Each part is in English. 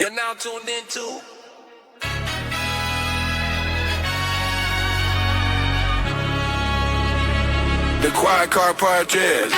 You're now tuned into the Quiet Car Podcast.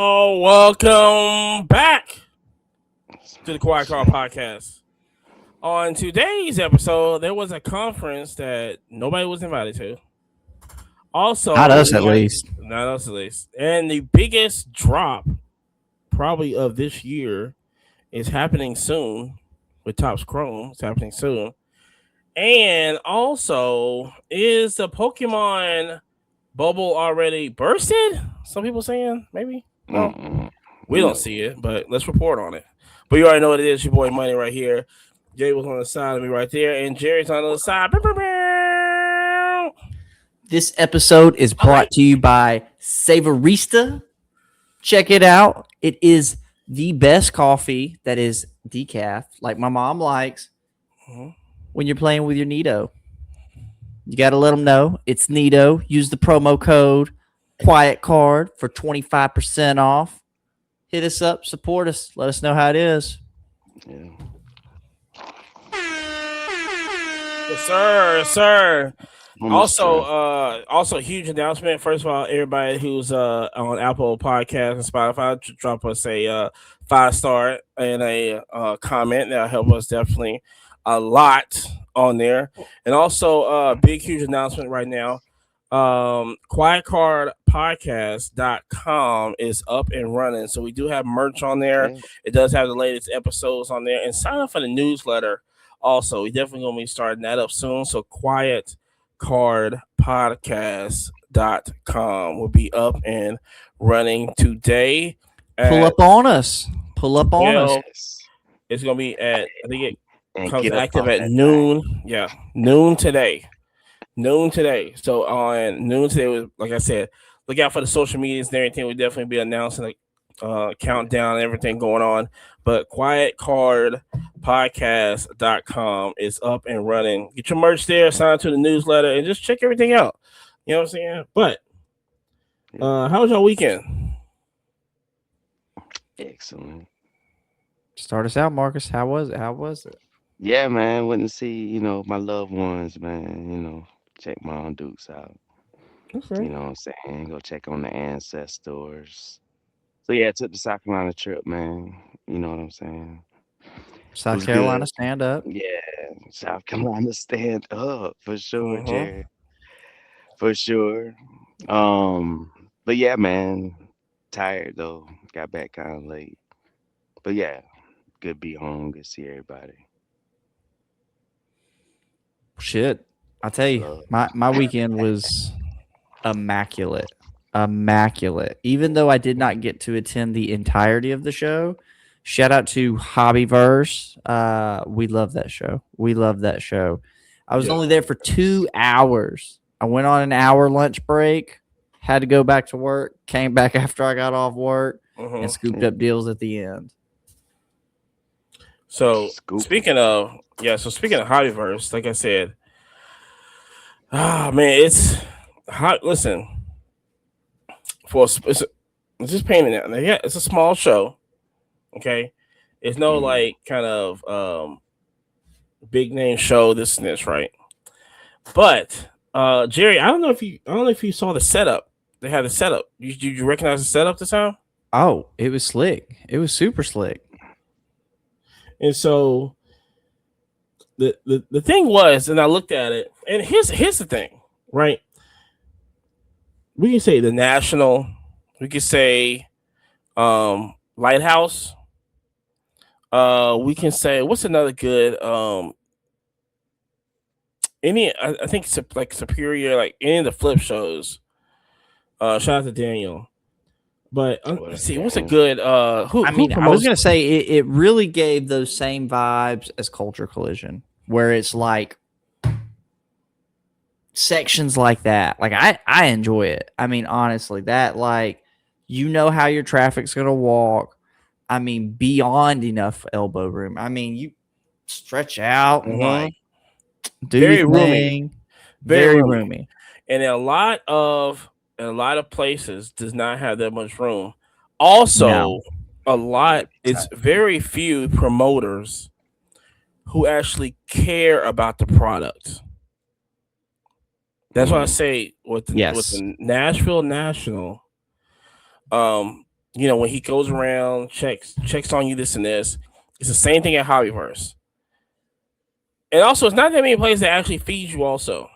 Oh, welcome back to the Quiet Car Podcast. On today's episode, there was a conference that nobody was invited to. Also, not us at least. And the biggest drop probably of this year is happening soon with Topps Chrome. It's happening soon. And also, is the Pokemon bubble already bursted? Some people saying maybe. No, we don't see it, but let's report on it. But you already know what it is. Your boy Money right here. Jay was on the side of me right there, and Jerry's on the other side. This episode is brought to you by Savorista. Check it out. It is the best coffee that is decaf, like my mom likes, when you're playing with your Nito. You got to let them know it's Nito. Use the promo code Quiet Card for 25% off. Hit us up, support us, let us know how it is. Yeah. Yes, sir. Also, huge announcement. First of all, everybody who's on Apple Podcasts and Spotify, drop us a 5-star and a comment. That'll help us definitely a lot on there. And also, big huge announcement right now. QuietCardPodcast.com is up and running. So we do have merch on there. It does have the latest episodes on there. And sign up for the newsletter also. We definitely going to be starting that up soon. So QuietCardPodcast.com will be up and running today. Pull up on us. It's going to be at, I think it comes active at noon. Yeah, noon today. So on noon today, like I said, look out for the social medias and everything. We'll definitely be announcing a countdown and everything going on. But QuietCardPodcast.com is up and running. Get your merch there, sign up to the newsletter, and just check everything out. You know what I'm saying? But how was your weekend? Excellent. Start us out, Marcus. How was it? Yeah, man. Went to see, my loved ones, man. Check my Aunt Dukes out. Okay. You know what I'm saying? Go check on the ancestors. So yeah, I took the South Carolina trip, man. You know what I'm saying? South Carolina, stand up. Yeah, South Carolina, stand up for sure, Jared. For sure. But yeah, man. Tired though. Got back kind of late. But yeah, good to be home. Good to see everybody. Shit, I'll tell you, my weekend was immaculate. Even though I did not get to attend the entirety of the show, shout out to Hobbyverse. We love that show. I was only there for 2 hours. I went on an hour lunch break, had to go back to work, came back after I got off work, and scooped up deals at the end. So speaking of Hobbyverse, like I said, man, it's hot. Listen, it's just painting it. Yeah, it's a small show. Okay, it's no like kind of big name show. This and this, right? But Jerry, I don't know if you saw the setup. They had the setup. Did you recognize the setup this time? Oh, it was slick. It was super slick. And so the thing was, and I looked at it, and here's the thing, right? We can say the National, we could say Lighthouse. We can say what's another good I think it's like Superior, like any of the flip shows. Shout out to Daniel. But let's see, what's a good I was gonna say it really gave those same vibes as Culture Collision. where it's like sections like that. Like I enjoy it. I mean, honestly, that like you know how your traffic's gonna walk. I mean, beyond enough elbow room. I mean, you stretch out and like do Very your roomy. thing. Very Very roomy. roomy. And a lot of places does not have that much room. Also, No. a lot it's very few promoters who actually care about the product. That's why I say with the Nashville National, you know, when he goes around, checks on you this and this, it's the same thing at Hobbyverse. And also, it's not that many places that actually feed you. Also,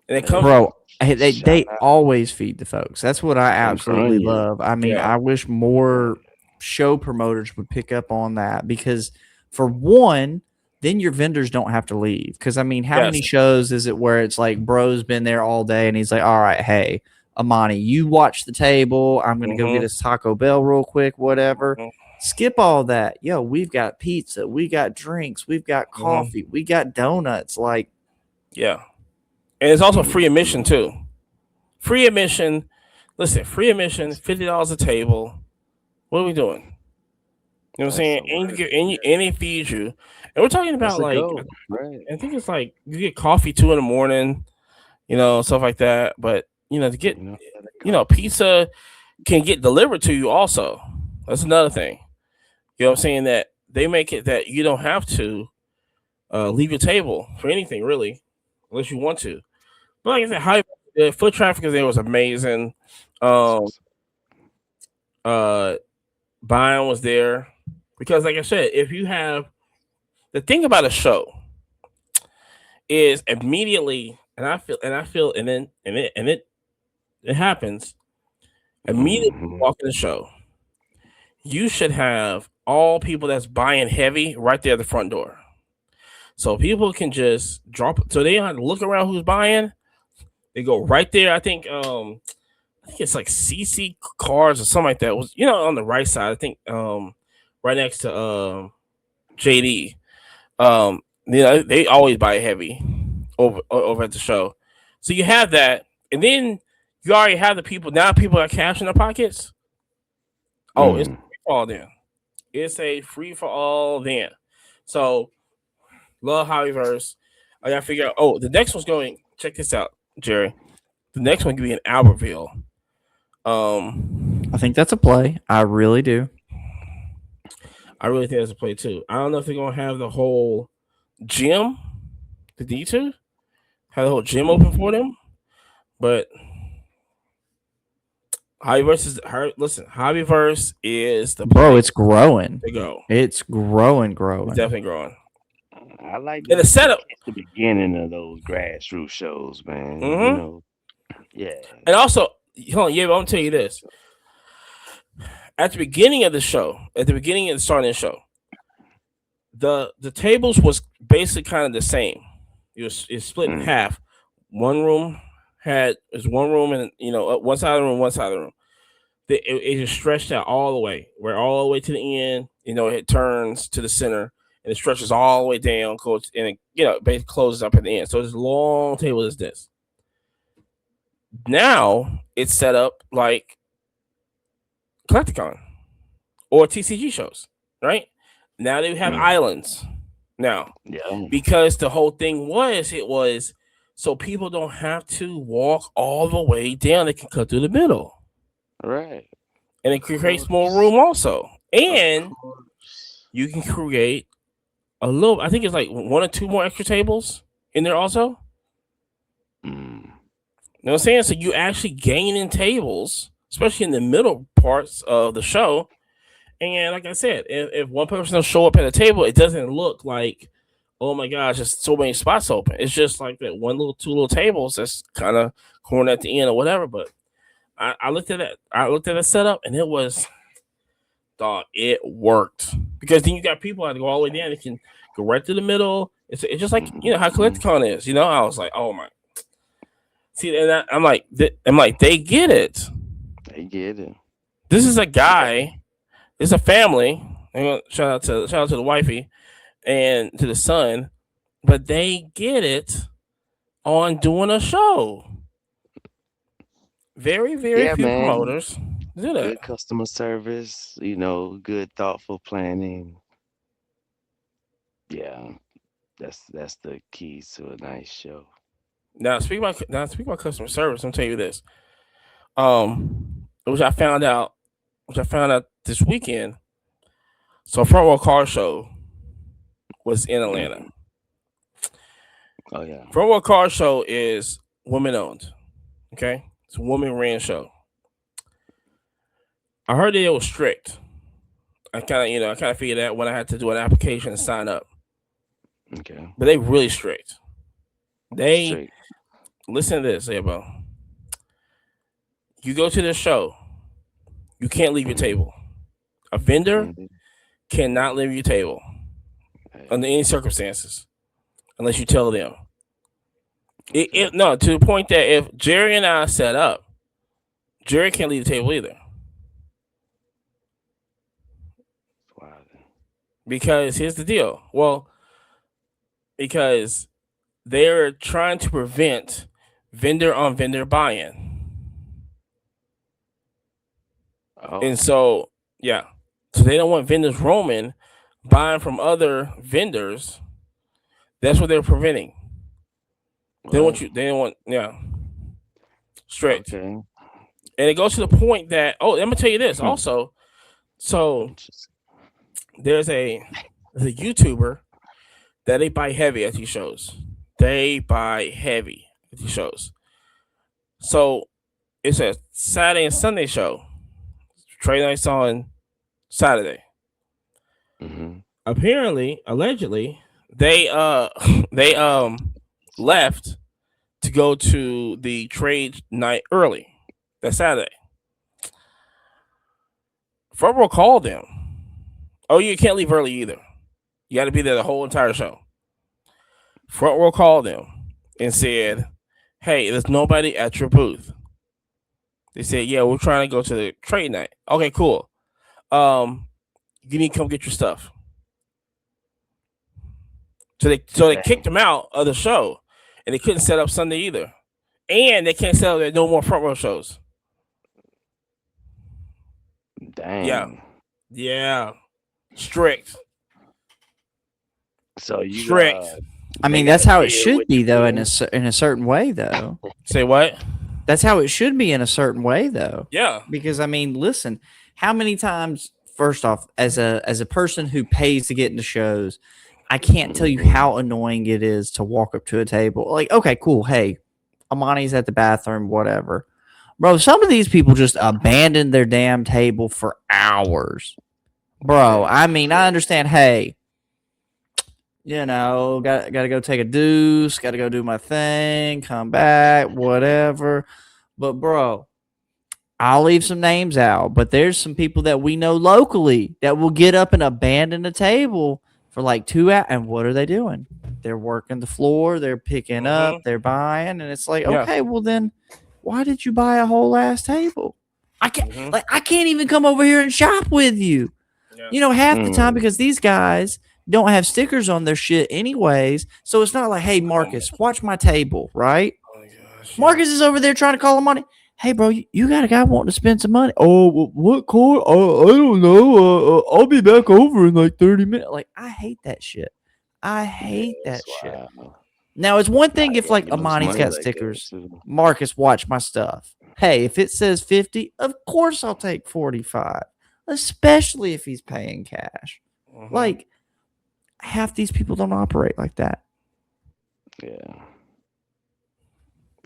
and it comes, Bro, they always feed the folks. That's what I absolutely love. I mean, Yeah. I wish more show promoters would pick up on that because, for one, then your vendors don't have to leave. Because I mean, how many shows is it where it's like bro's been there all day and he's like, all right, hey, Amani, you watch the table. I'm gonna go get us Taco Bell real quick, whatever. Skip all that. Yo, we've got pizza, we got drinks, we've got coffee, we got donuts. Like, yeah. And it's also free admission too. Free admission. Listen, free admission, $50 a table. What are we doing? You know what I'm saying? And they feed you. And we're talking about like, I think it's like you get coffee 2 a.m, you know, stuff like that. But you know, to get, you know, pizza can get delivered to you also. That's another thing. You know what I'm saying? That they make it that you don't have to leave your table for anything really, unless you want to. But like I said, the foot traffic there was amazing. Buying was there because, like I said, if you have the thing about a show is immediately, and I feel, and then it happens immediately. Walking the show, you should have all people that's buying heavy right there at the front door, so people can just drop. So they don't have to look around who's buying. They go right there. I think it's like CC Cars or something like that. It was, you know, on the right side. I think right next to JD. You know, they always buy heavy over at the show. So you have that, and then you already have the people. Now people got cash in their pockets. Oh, it's free for all then. It's a free for all then. So love Hobbyverse. I gotta figure out. Oh, the next one's going. Check this out, Jerry. The next one could be in Albertville. I think that's a play. I really do. I really think that's a play too. I don't know if they're gonna have the whole gym, the D2, have the whole gym open for them, but Hobbyverse is the bro. It's growing. They go. It's growing. It's definitely growing. I like the setup at the beginning of those grassroots shows, man. You know, yeah. And also, hold on, yeah, but I'm gonna tell you this. At the beginning of the show, at the beginning of the starting of the show, the tables was basically kind of the same. It's split in half. One room is one room, and you know, one side of the room, one side of the room. It just stretched out all the way. We're all the way to the end. You know, it turns to the center and it stretches all the way down, and it, you know, basically closes up at the end. So this long table is this. Now it's set up like Collecticon or TCG shows, right? Now they have islands now, because the whole thing was so people don't have to walk all the way down. They can cut through the middle, right? And it creates more room also, and you can create a little. I think it's like 1 or 2 more extra tables in there also. You know what I'm saying? So you actually gain in tables, especially in the middle parts of the show. And like I said, if one person will show up at a table, it doesn't look like, oh my gosh, there's so many spots open. It's just like that 2 little tables that's kind of cornered at the end or whatever. But I looked at that. I looked at the setup, and it was, dog, it worked. Because then you got people that go all the way down. They can go right to the middle. It's just like, you know, how Collecticon is. You know, I was like, oh my. See, and I'm like, they get it. They get it. This is a guy. It's a family. Shout out to the wifey and to the son. but they get it on doing a show. Very, very Yeah, few man. promoters do that. Good customer service, good thoughtful planning. Yeah, that's the keys to a nice show. Now speak about customer service. I'm telling you this. Which I found out this weekend. So Front Row Car Show was in Atlanta. Hmm. Oh yeah. Front Row Car Show is women owned. Okay, it's a woman ran show. I heard that it was strict. I kind of figured that when I had to do an application and sign up, Okay. but they really strict. They Straight. listen to this, Abo. You go to this show, you can't leave your Hmm. table. A vendor Hmm. cannot leave your table Hey, under any circumstances unless you tell them. okay. No, to the point that if Jerry and I set up, Jerry can't leave the table either Wow. because here's the deal. Well, because they're trying to prevent vendor on vendor buy-in, and Oh, so yeah, so they don't want vendors roaming, buying from other vendors. That's what they're preventing. They don't what? want you. They don't want strict, Okay. and it goes to the point that I'm gonna tell you this Hmm. also. So Interesting. there's a YouTuber that they buy heavy at these shows. They buy heavy at these shows. So it's a Saturday and Sunday show. Trade nights on Saturday. Hmm. Apparently, allegedly, they they left to go to the trade night early that Saturday. Front Row called them. Oh, you can't leave early either. You got to be there the whole entire show. Front Row called them and said, "Hey, there's nobody at your booth." They said, "Yeah, we're trying to go to the trade night." Okay, cool. Um, you need to come get your stuff. So they kicked Dang. them out of the show, and they couldn't set up Sunday either, and they can't set up no more Front Row shows. Yeah, Dang. yeah, strict, So you strict. I they mean, got that's a how it deal should with be, the though, vendor? in a certain way, though. Say what? That's how it should be in a certain way, though. Yeah. Because I mean, listen, how many times? First off, as a person who pays to get into shows, I can't tell you Hmm. how annoying it is to walk up to a table. Like, okay, cool. Hey, Amani's at the bathroom, whatever. Bro, some of these people just abandon their damn table for hours. Bro, That I is mean, I crazy. understand, hey, got to go take a deuce, got to go do my thing, come back, whatever. But bro, I'll leave some names out, but there's some people that we know locally that will get up and abandon a table for like 2 hours. And what are they doing? They're working the floor, they're picking up, Mm-hmm. they're buying, and it's like, Yeah. okay, well then, why did you buy a whole ass table? Mm-hmm. I can't even come over here and shop with you. Yeah. You know, half the time Mm. because these guys don't have stickers on their shit anyways. So it's not like, hey, Oh my, Marcus, watch my table, right? oh my gosh. Yeah. Marcus is over there trying to call him money. Hey, bro, you got a guy wanting to spend some money. Oh, what card? I don't know. I'll be back over in like 30 minutes. Like, I hate that shit. I hate Yes. that shit. Wow. Now, it's one Nah, thing if yeah, like lose Amani's money got like that stickers. too. Marcus, watch my stuff. Hey, if it says 50, of course I'll take 45, especially if he's paying cash. Mm-hmm. Like, half these people don't operate like that. Yeah.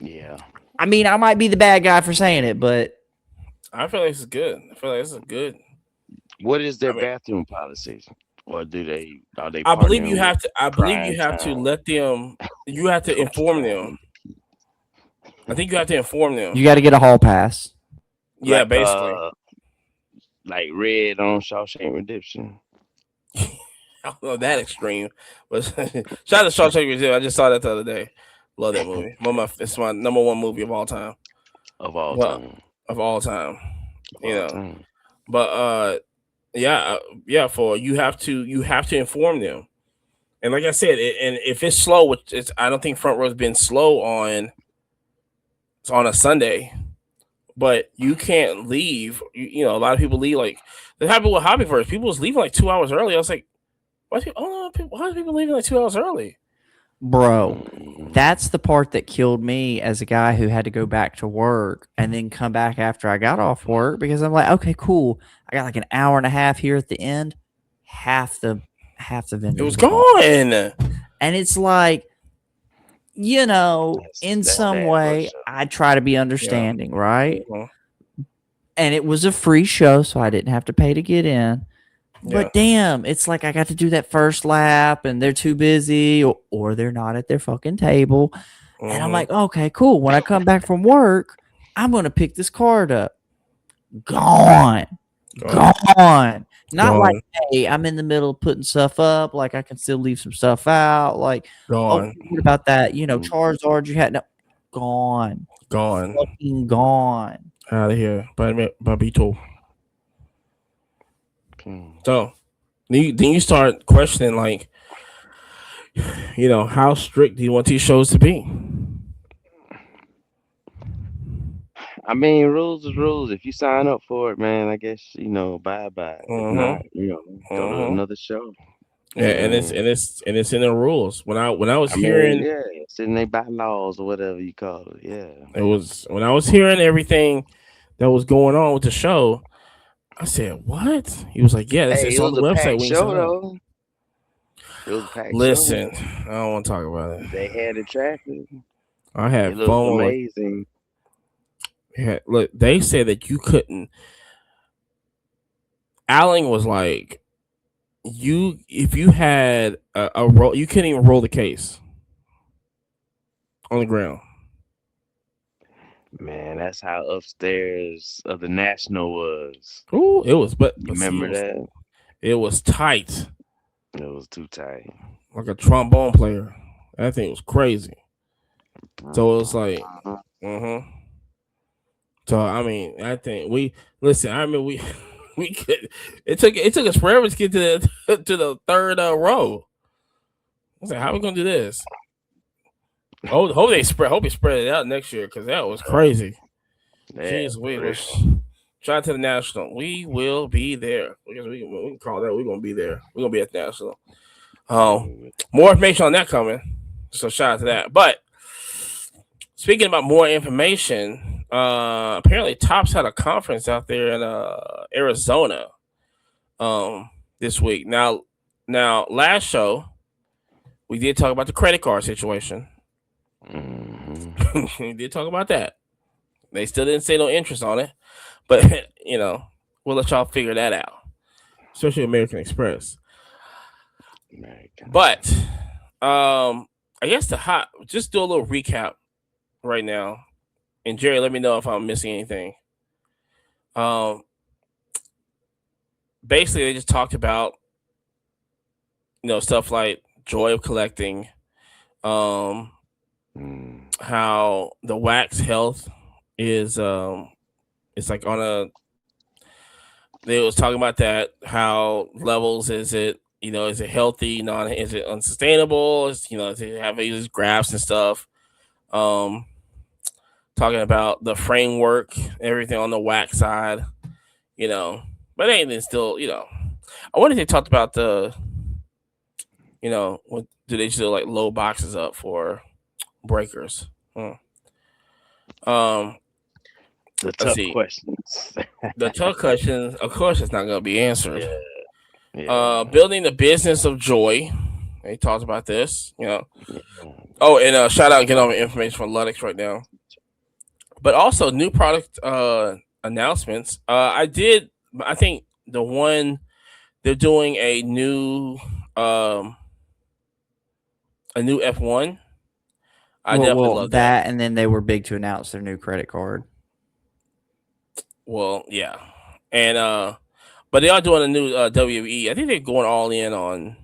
Yeah. I mean, I might be the bad guy for saying it, but I feel like this is good. I feel like this is good. What is I their mean, bathroom policy? Or are they I believe you partnering with have to. I believe you Prime have to Time? let them. You have to Coach inform them. Prime? I think you have to inform them. you got to get a hall pass. Yeah, Like basically. like Red on Shawshank Redemption. I don't know that extreme, but shout out to Shawshank Redemption. I just saw that the other day. Love that movie. It's my number one movie of all time. Of all Well, time. of all time. Of You all know, time. but yeah. For you have to inform them. And like I said, and if it's slow, which it's, I don't think Front Row's been slow on. It's on a Sunday, but you can't leave. You know, a lot of people leave like that happened with Hobbyverse. People was leaving like 2 hours early. I was like, why? Why are people leaving like 2 hours early? Bro, that's the part that killed me as a guy who had to go back to work and then come back after I got off work because I'm like, okay, cool. I got like an hour and a half here at the end. Half the vendors It was were gone. gone. And it's like, you know, in That's some bad for way, sure. I try to be understanding, right? Mhm. And it was a free show, so I didn't have to pay to get in. But damn, it's like I got to do that first lap and they're too busy or they're not at their fucking table. And I'm like, okay, cool. When I come back from work, I'm going to pick this card up. Gone. Not like, hey, I'm in the middle of putting stuff up. Like I can still leave some stuff out. Like, oh, what about that? You know, Charizard you had. No, gone. Fucking gone. Out of here. Babito. So then you start questioning, like, you know, how strict do you want these shows to be? I mean, rules is rules. If you sign up for it, man, I guess you know, bye bye. If not, you know, go to another show. Yeah, and it's in the rules. When I was I mean, hearing, yeah, it's in their bylaws or whatever you call it. Yeah, it was when I was hearing everything that was going on with the show. I said, "What?" He was like, "Yeah, hey, it's it on was the a website packed when you show sign up." though. It was a packed Listen, show. I don't want to talk about it. They had the traffic. I had It looked phone. amazing. Yeah, look, they said that you couldn't. Allen was like, if you had a roll, you couldn't even roll the case on the ground. Man, that's how upstairs of the National was. Ooh, it was, but Remember that? it was tight, It was too tight. like a trombone player. That thing was crazy. So it was like, So I mean, I think we listen. I mean, we could. It took us forever to get to the to the third row. I was like, how are we gonna do this? Hope they spread it out next year because that was crazy. Jeez, let's try to the national. We will be there because we can call that. We're gonna be there. We're gonna be at the national. More information on that coming. So shout out to that. But speaking about more information, apparently Topps had a conference out there in Arizona this week. Now last show we did talk about the credit card situation. We did talk about that. They still didn't say no interest on it, but you know, we'll let y'all figure that out. Especially American Express. But I guess just do a little recap right now. And Jerry, let me know if I'm missing anything. Basically they just talked about, you know, stuff like joy of collecting, how the wax health is it's like on a, they was talking about that, how levels is it, you know, is it healthy, is it unsustainable, you know, they have these graphs and stuff, talking about the framework, everything on the wax side, you know, but anything still, you know, I wonder if they talked about the, you know, do they still like load boxes up for breakers? The tough questions. The tough questions, of course, it's not going to be answered. Yeah. Building the business of joy. He talks about this, you know. Oh, and shout out and get all the information from Ludix right now. But also new product announcements. I think the one they're doing a new F1. I definitely love that. And then they were big to announce their new credit card. Well, yeah, and but they are doing a new WWE. I think they're going all in on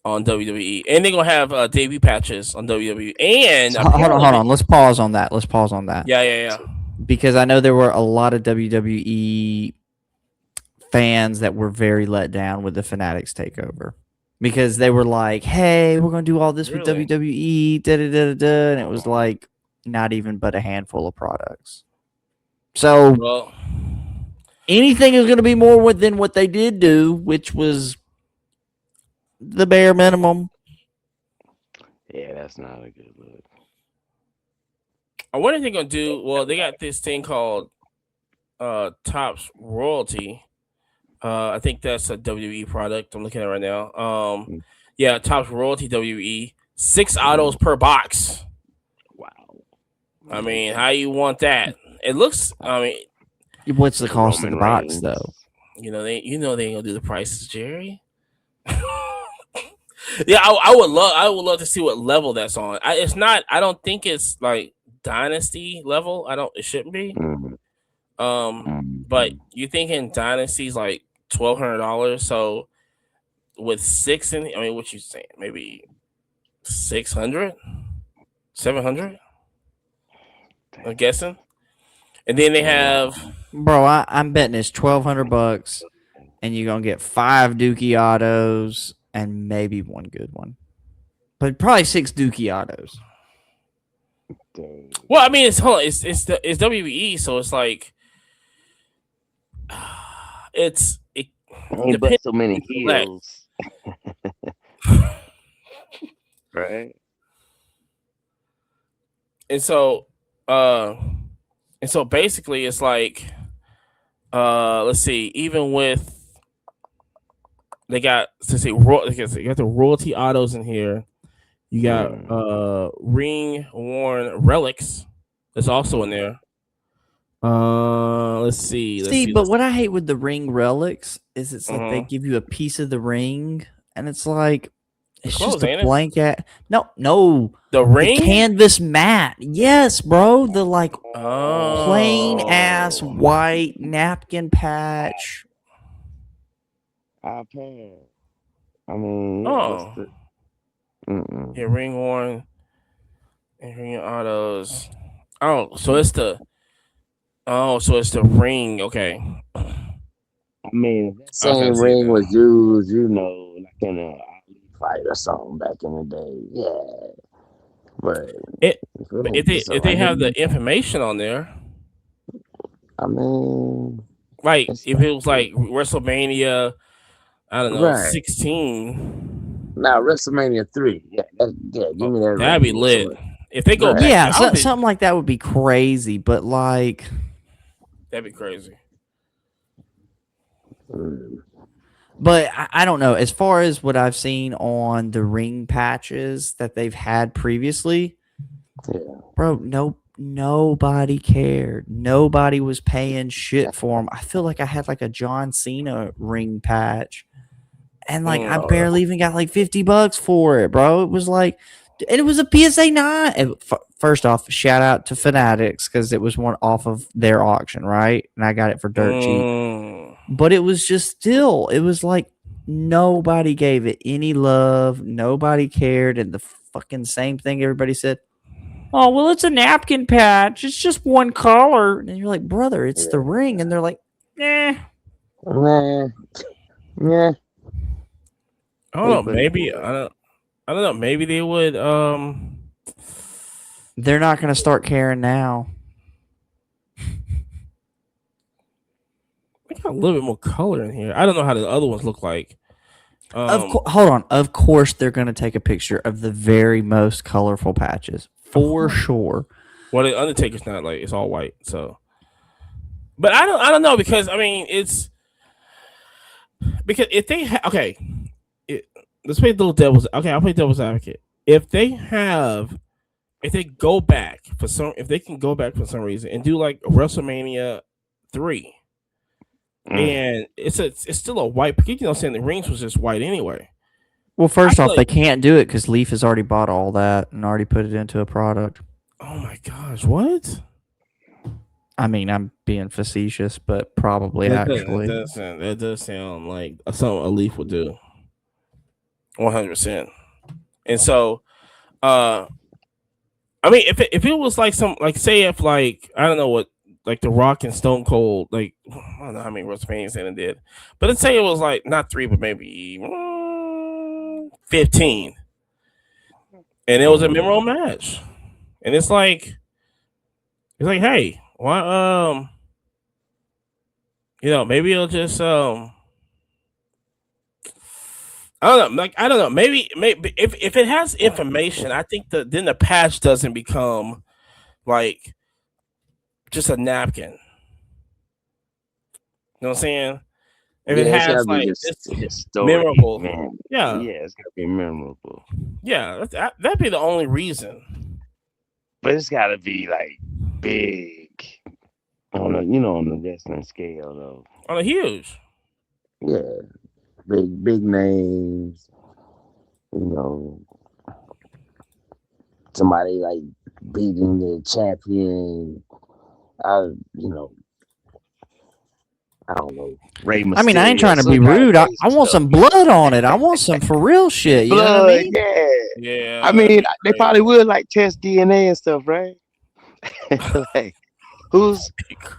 WWE, and they're gonna have debut patches on WWE. And hold on, let's pause on that. Yeah. Because I know there were a lot of WWE fans that were very let down with the Fanatics takeover. because they were like, "Hey, we're gonna do all this with Really? WWE," da da da da, and it was like not even but a handful of products. So Well, anything is gonna be more than what they did do, which was the bare minimum. Yeah, that's not a good look. what are they gonna do? Well, they got this thing called Topps Royalty. I think that's a WWE product. I'm looking at it right now. Yeah, Topps Royalty WWE. 6 autos per box. Wow. I mean, how you want that? It looks. I mean, What's the cost of Roman the box, Reigns. though? they ain't gonna do the prices, Jerry. Yeah, I would love to see what level that's on. It's not. I don't think it's like Dynasty level. It shouldn't be. Mhm, But mhm. you thinking Dynasty's like $1,200? So with 6 in, I mean, what you saying? Maybe 600, 700? I'm guessing. And then they have. Bro, I'm betting it's $1,200, and you're gonna get 5 Dookie autos and maybe one good one, but probably 6 Dookie autos. Dang. Well, I mean, it's hold on, it's WBE, so it's like it Ain't but depends so on many what you collect. heels, right? And so basically it's like let's see, even with they got you got the royalty autos in here. You got ring worn relics that's also in there. Let's see. But what I hate with the ring relics is it's like they Uh-huh. give you a piece of the ring, and it's like it's clothes, just a ain't it? blank no, The the ring? canvas mat. Yes, bro, the like plain ass Oh. white napkin patch. iPad. I mean, yeah, what's Oh. the? Mm-mm. Yeah, ring worn and ring autos. Oh, so it's the ring. Okay. I mean, if that I was gonna same say ring that. was used, like in a Ali fight or something back in the day, yeah. But It if it but was just a if they have the ring, information on there, I mean, like it's if it was like WrestleMania, I don't know, right 16. now WrestleMania 3. Yeah, give Oh, me that that'd be ring. lit. So If they go back, Yeah, I would be. something like that would be crazy, but like That'd be crazy. mm, but I don't know. As far as what I've seen on the ring patches that they've had previously, yeah, bro, nobody cared. Nobody was paying shit for them. I feel like I had like a John Cena ring patch, and like I Mm. barely even got like $50 for it, bro. It was like, and it was a PSA 9. And first off, shout out to Fanatics because it was one off of their auction, right? And I got it for dirt cheap. Mm. But it was just still, it was like nobody gave it any love. Nobody cared. And the fucking same thing everybody said, oh, well, it's a napkin patch. It's just one color. And you're like, brother, it's the ring. And they're like, eh. nah, yeah. I don't Hey, know. but Maybe I don't know. Maybe they would. They're not going to start caring now. They got a little bit more color in here. I don't know how the other ones look like. Hold on. Of course, they're going to take a picture of the very most colorful patches for sure. Well, the Undertaker's not like it's all white. So, but I don't know because I mean it's because if they okay, let's play little devil's. Okay, I'll play devil's advocate. If they go back for some, if they can go back for some reason and do like WrestleMania 3, and it's still a white. You know, saying the rings was just white anyway. Well, first I off, feel they like- can't do it because Leaf has already bought all that and already put it into a product. Oh my gosh, what? I mean, I'm being facetious, but probably That actually. does sound like something a Leaf would do. 100%. And so, I mean, if it was like some like say if like I don't know what like The Rock and Stone Cold like I don't know how many WrestleManias they did, but let's say it was like not 3 but maybe 15, and it was a memorable match. And it's like, hey, why, maybe it'll just, I don't know. Like, I don't know. Maybe if it has information, I think then the patch doesn't become like just a napkin. You know what I'm saying? If it it's gotta has be like this this historic, memorable, man. yeah, It's gotta be memorable. yeah, that'd be the only reason. But it's gotta be like big on the wrestling scale though. On a huge, Yeah, big names. You know, somebody like beating the champion. You know, I don't know. Ray Mysterio. I mean, I ain't trying to be some kind of rude. I crazy want stuff. some blood on it. I want some for real shit. You know what I Blood, mean? yeah. I mean, they probably would like test DNA and stuff, right? Like, who's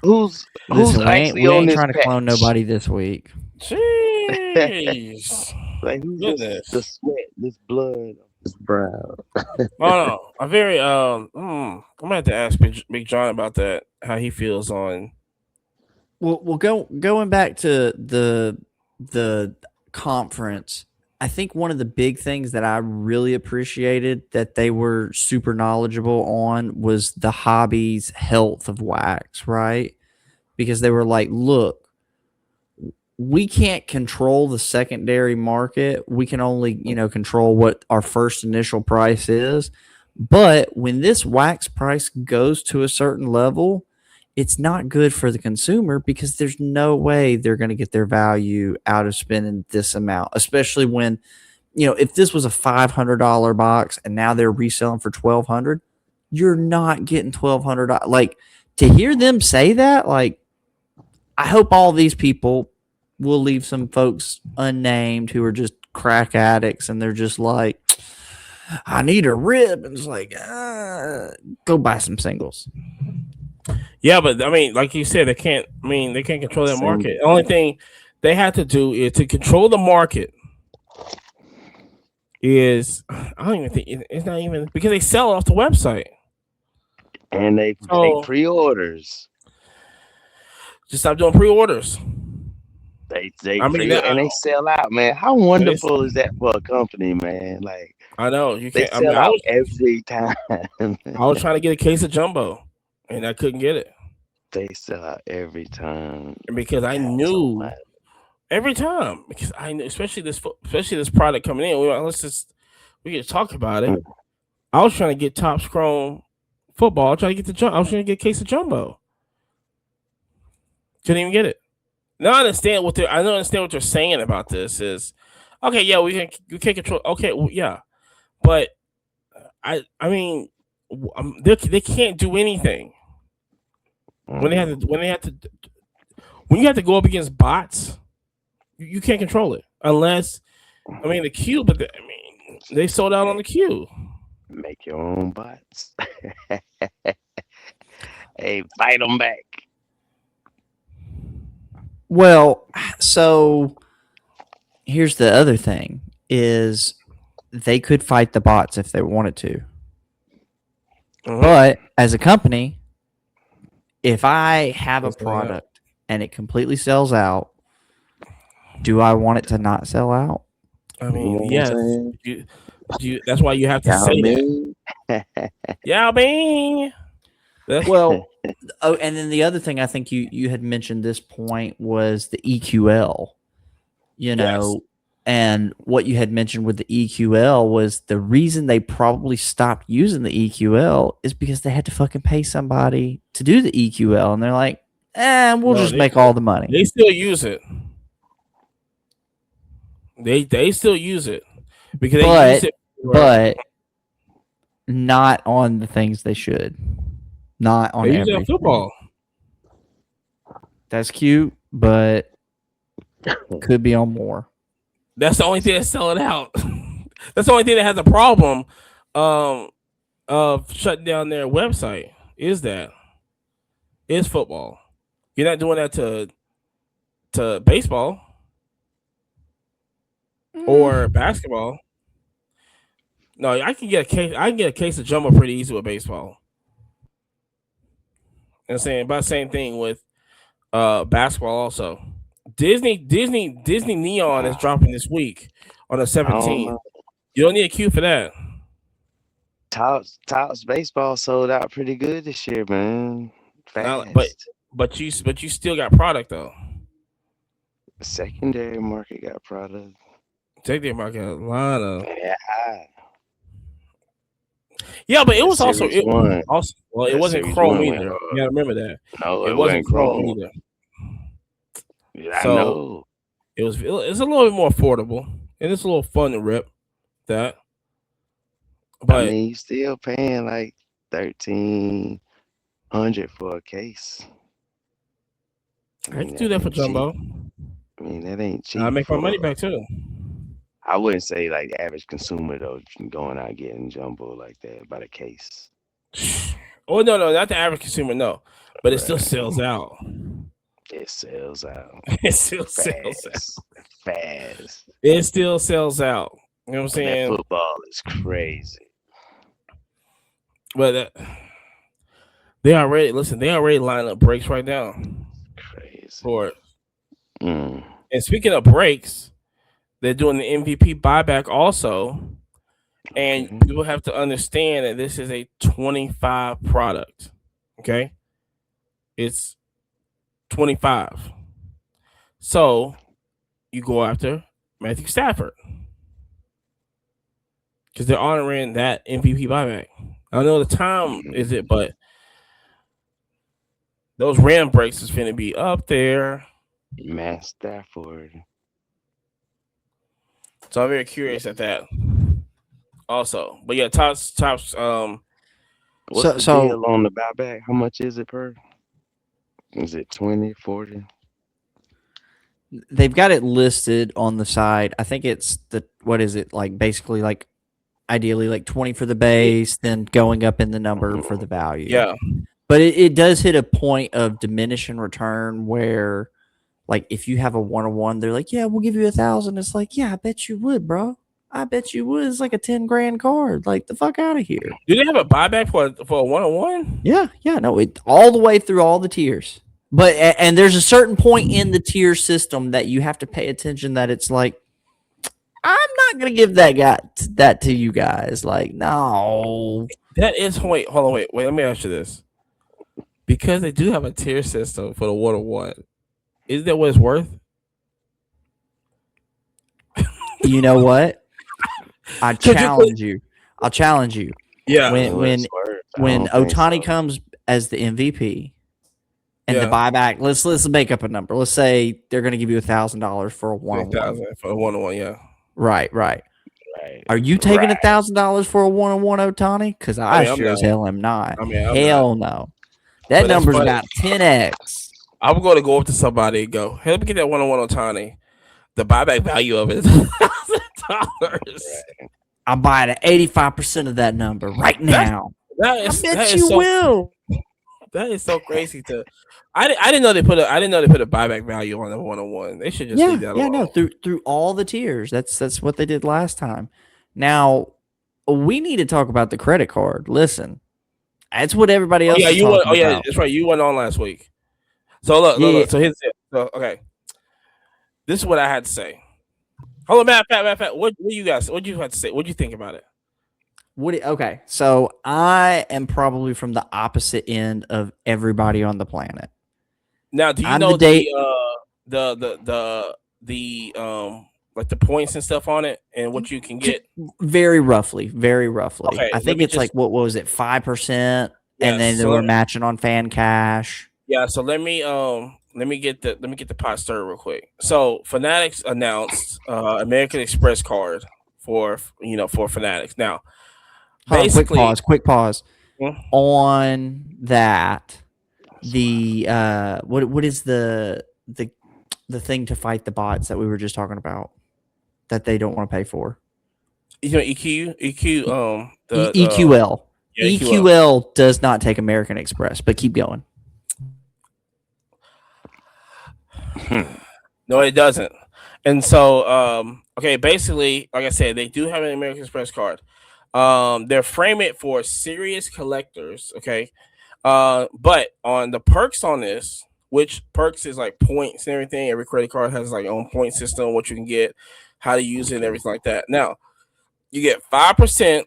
Listen, actually we on ain't this trying to clone patch? nobody this week. Jeez. Like, who's Goodness. the sweat, this blood, this brow? Oh no, I'm very I'm gonna have to ask Big John about that. How he feels on. Well, going back to the conference, I think one of the big things that I really appreciated that they were super knowledgeable on was the hobby's health of wax, right? Because they were like, look, we can't control the secondary market. We can only, control what our first initial price is. But when this wax price goes to a certain level, it's not good for the consumer because there's no way they're going to get their value out of spending this amount, especially when, if this was a $500 box and now they're reselling for $1,200, you're not getting $1,200. Like, to hear them say that, like, I hope all these people will leave some folks unnamed who are just crack addicts and they're just like, I need a rib. And it's like, go buy some singles. Yeah, but I mean, like you said, they can't control that market. The only thing they have to do is to control the market. I don't even think it's not even because they sell it off the website. And they take pre-orders. Just stop doing pre-orders. They and they sell out, man. How wonderful is that for a company, man? Like, I know you they can't. sell out every time. I was trying to get a case of jumbo, and I couldn't get it. They sell out every time because I knew every time because I knew, especially this product coming in. We can talk about it. I was trying to get Topps Chrome football. I was trying to get a case of jumbo. Couldn't even get it. Now I understand what they're saying about this is okay. Yeah, we can control. Okay, well, yeah, but I mean, they can't do anything when you have to go up against bots. You can't control it unless the queue. But they sold out on the queue. Make your own bots. Hey, fight them back. Well, so here's the other thing is they could fight the bots if they wanted to. Mm-hmm. But as a company, if I have a product and it completely sells out, do I want it to not sell out? I mean, yes. That's why you have to say that. Yeah, man. Well, and then the other thing I think you had mentioned this point was the EQL, yes. And what you had mentioned with the EQL was the reason they probably stopped using the EQL is because they had to fucking pay somebody to do the EQL. And they're like, we'll just make all the money. They still use it. They still use it because they use it but not on the things they should. Not on everything. On football. That's cute, but could be on more. That's the only thing that's selling out. That's the only thing that has a problem of shutting down their website. Is football. You're not doing that to baseball or basketball. No, I can get a case. I can get a case of jumbo pretty easy with baseball. You know what I'm saying, about the same thing with basketball also. Disney Neon is dropping this week on the I don't 17th. know. You don't need a queue for that. Tops baseball sold out pretty good this year, man. Not, Fast. but you still got product though. The secondary market got product. Take their market a lot of. Yeah, Yeah, but it that was also series one. well, it That wasn't series Chrome one went either. hard. You gotta remember that. No, It it wasn't wasn't Chrome Chrome. either. Yeah, I So know. it's a little bit more affordable and it's a little fun to rip that. I But mean, you still paying like 1,300 for a case. I I mean, can do that that for ain't cheap. Jumbo. I mean, that ain't I cheap make my money for. back too. I wouldn't say like the average consumer though, going out getting jumbo like that by the case. Oh no, not the average consumer, no. But it still Right. sells out. It sells out It still sells out. fast. It still sells out. You know what I'm That saying? football is crazy. But they already line up breaks right now Crazy. for it. Mm. And speaking of breaks, they're doing the MVP buyback also. And Okay. people have to understand that this is a 25 product. Okay? It's 25. So you go after Matthew Stafford. Because they're honoring that MVP buyback. I don't know the time is it, but those Ram breaks is finna be up there. Matt Stafford. So I'm very curious at that. Also. But yeah, tops What's the So deal on the buyback? How much is it per? Is it 20, 40? they've got it listed on the side. I think it's what is it like? Basically, like ideally, like 20 for the base, then going up in the number for the value. yeah. But it does hit a point of diminishing return where, like, if you have a 1-on-1, they're like, "Yeah, we'll give you 1,000." It's like, "Yeah, I bet you would, bro. I bet you would." It's like a 10 grand card. Like, the fuck out of here. Do they have a buyback for a 1-on-1? Yeah, no, it all the way through all the tiers. But and there's a certain point in the tier system that you have to pay attention. That it's like, I'm not gonna give that to you guys. Like, no. That is hold on, wait. Let me ask you this. Because they do have a tier system for the 1-on-1, is that what it's worth? You know what? I'll challenge you. Yeah. When I don't think Otani so. comes as the MVP and the Yeah. buyback, let's make up a number. Let's say they're going to give you $1,000 for a 1-on-1. 10,000 for a 1-on-1, yeah. Right. Right. Are you taking Right. $1,000 for a 1-on-1 Otani? Because I mean, I'm sure as not. hell am not. I mean, I'm hell no. That But that's number's funny. about 10x. I'm going to go up to somebody and go, hey, let me get that 1-on-1 on Tani. The buyback value of it is $1,000. I'm buying at 85% of that number right now. That I is, bet that you is so, will. That is so crazy to. I didn't know they put a buyback value on the 1-on-1. They should just leave that alone. No, through all the tiers. That's what they did last time. Now we need to talk about the credit card. Listen, that's what everybody else is talking about. That's right. You went on last week. So look. So here's it. So okay, this is what I had to say. Hold on, matter of fact. What you guys? What you had to say? What do you think about it? Okay, so I am probably from the opposite end of everybody on the planet. Now, do you I'm know the like the points and stuff on it and what you can get? Very roughly. Okay, I think it's like what was it, 5%, and then they were matching on fan cash. Yeah, so let me get the pot stirred real quick. So Fanatics announced American Express card for Fanatics. Now, basically, Quick pause. Hmm? On that, the what is the thing to fight the bots that we were just talking about that they don't want to pay for? EQ EQL. Yeah, EQL does not take American Express, but keep going. No, it doesn't. And so, okay, basically, like I said, they do have an American Express card. They're frame it for serious collectors. Okay. But on the perks on this, which perks is like points and everything. Every credit card has like own point system, what you can get, how to use it, and everything like that. Now, you get 5%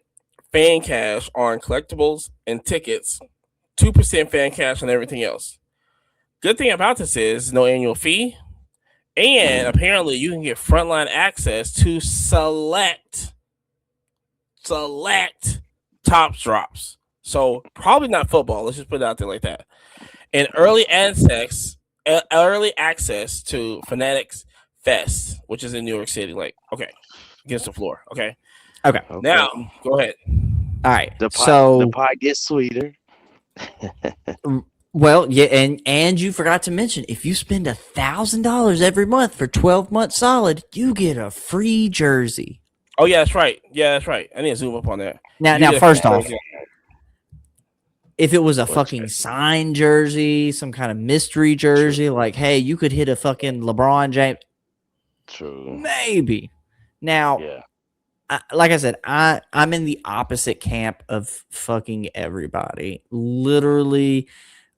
fan cash on collectibles and tickets, 2% fan cash on everything else. Good thing about this is no annual fee, and apparently you can get frontline access to select tops drops. So probably not football. Let's just put it out there like that. And early access to Fanatics Fest, which is in New York City. Like, okay, against the floor. Okay. Now go ahead. All right. The So pie gets sweeter. well, yeah, and you forgot to mention, if you spend $1,000 every month for 12 months solid, you get a free jersey. Oh yeah, that's right. I need to zoom up on that. Now, first off, if it was a fucking signed jersey, some kind of mystery jersey, like, hey, you could hit a fucking LeBron James. True. Maybe. Now, like I said, I'm in the opposite camp of fucking everybody. Literally,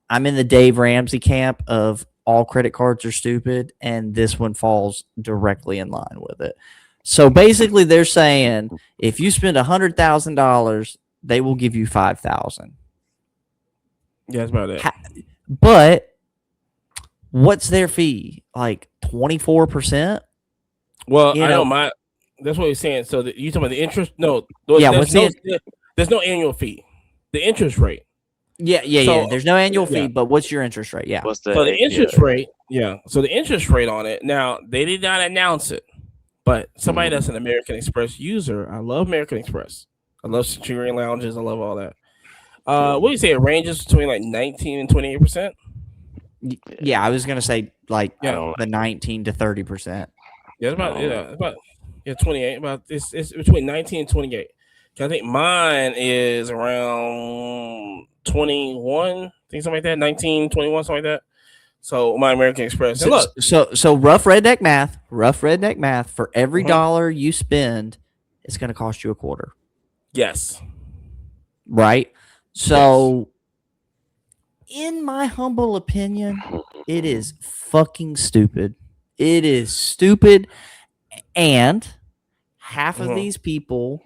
I'm in the Dave Ramsey camp of all credit cards are stupid, and this one falls directly in line with it. So basically, they're saying if you spend $100,000, they will give you $5,000. Yeah, that's about it. But what's their fee? Like 24%? Well, I know my. That's what he's saying. So you talking about the interest? No. There's no annual fee. The interest rate. Yeah. There's no annual fee, but what's your interest rate? Yeah. So the interest rate. Yeah. So the interest rate on it. Now they did not announce it, but somebody that's an American Express user. I love American Express. I love Centurion lounges. I love all that. What do you say? It ranges between like 19 and 28%. Yeah, I was gonna say like the 19 to 30%. Yeah, about 28. About it's between 19 and 28. I think mine is around 21. I think something like that. 19, 21, something like that. So my American Express. So rough redneck math. For every dollar you spend, it's gonna cost you a quarter. Yes. Right. So, in my humble opinion, it is fucking stupid. It is stupid. And half of these people,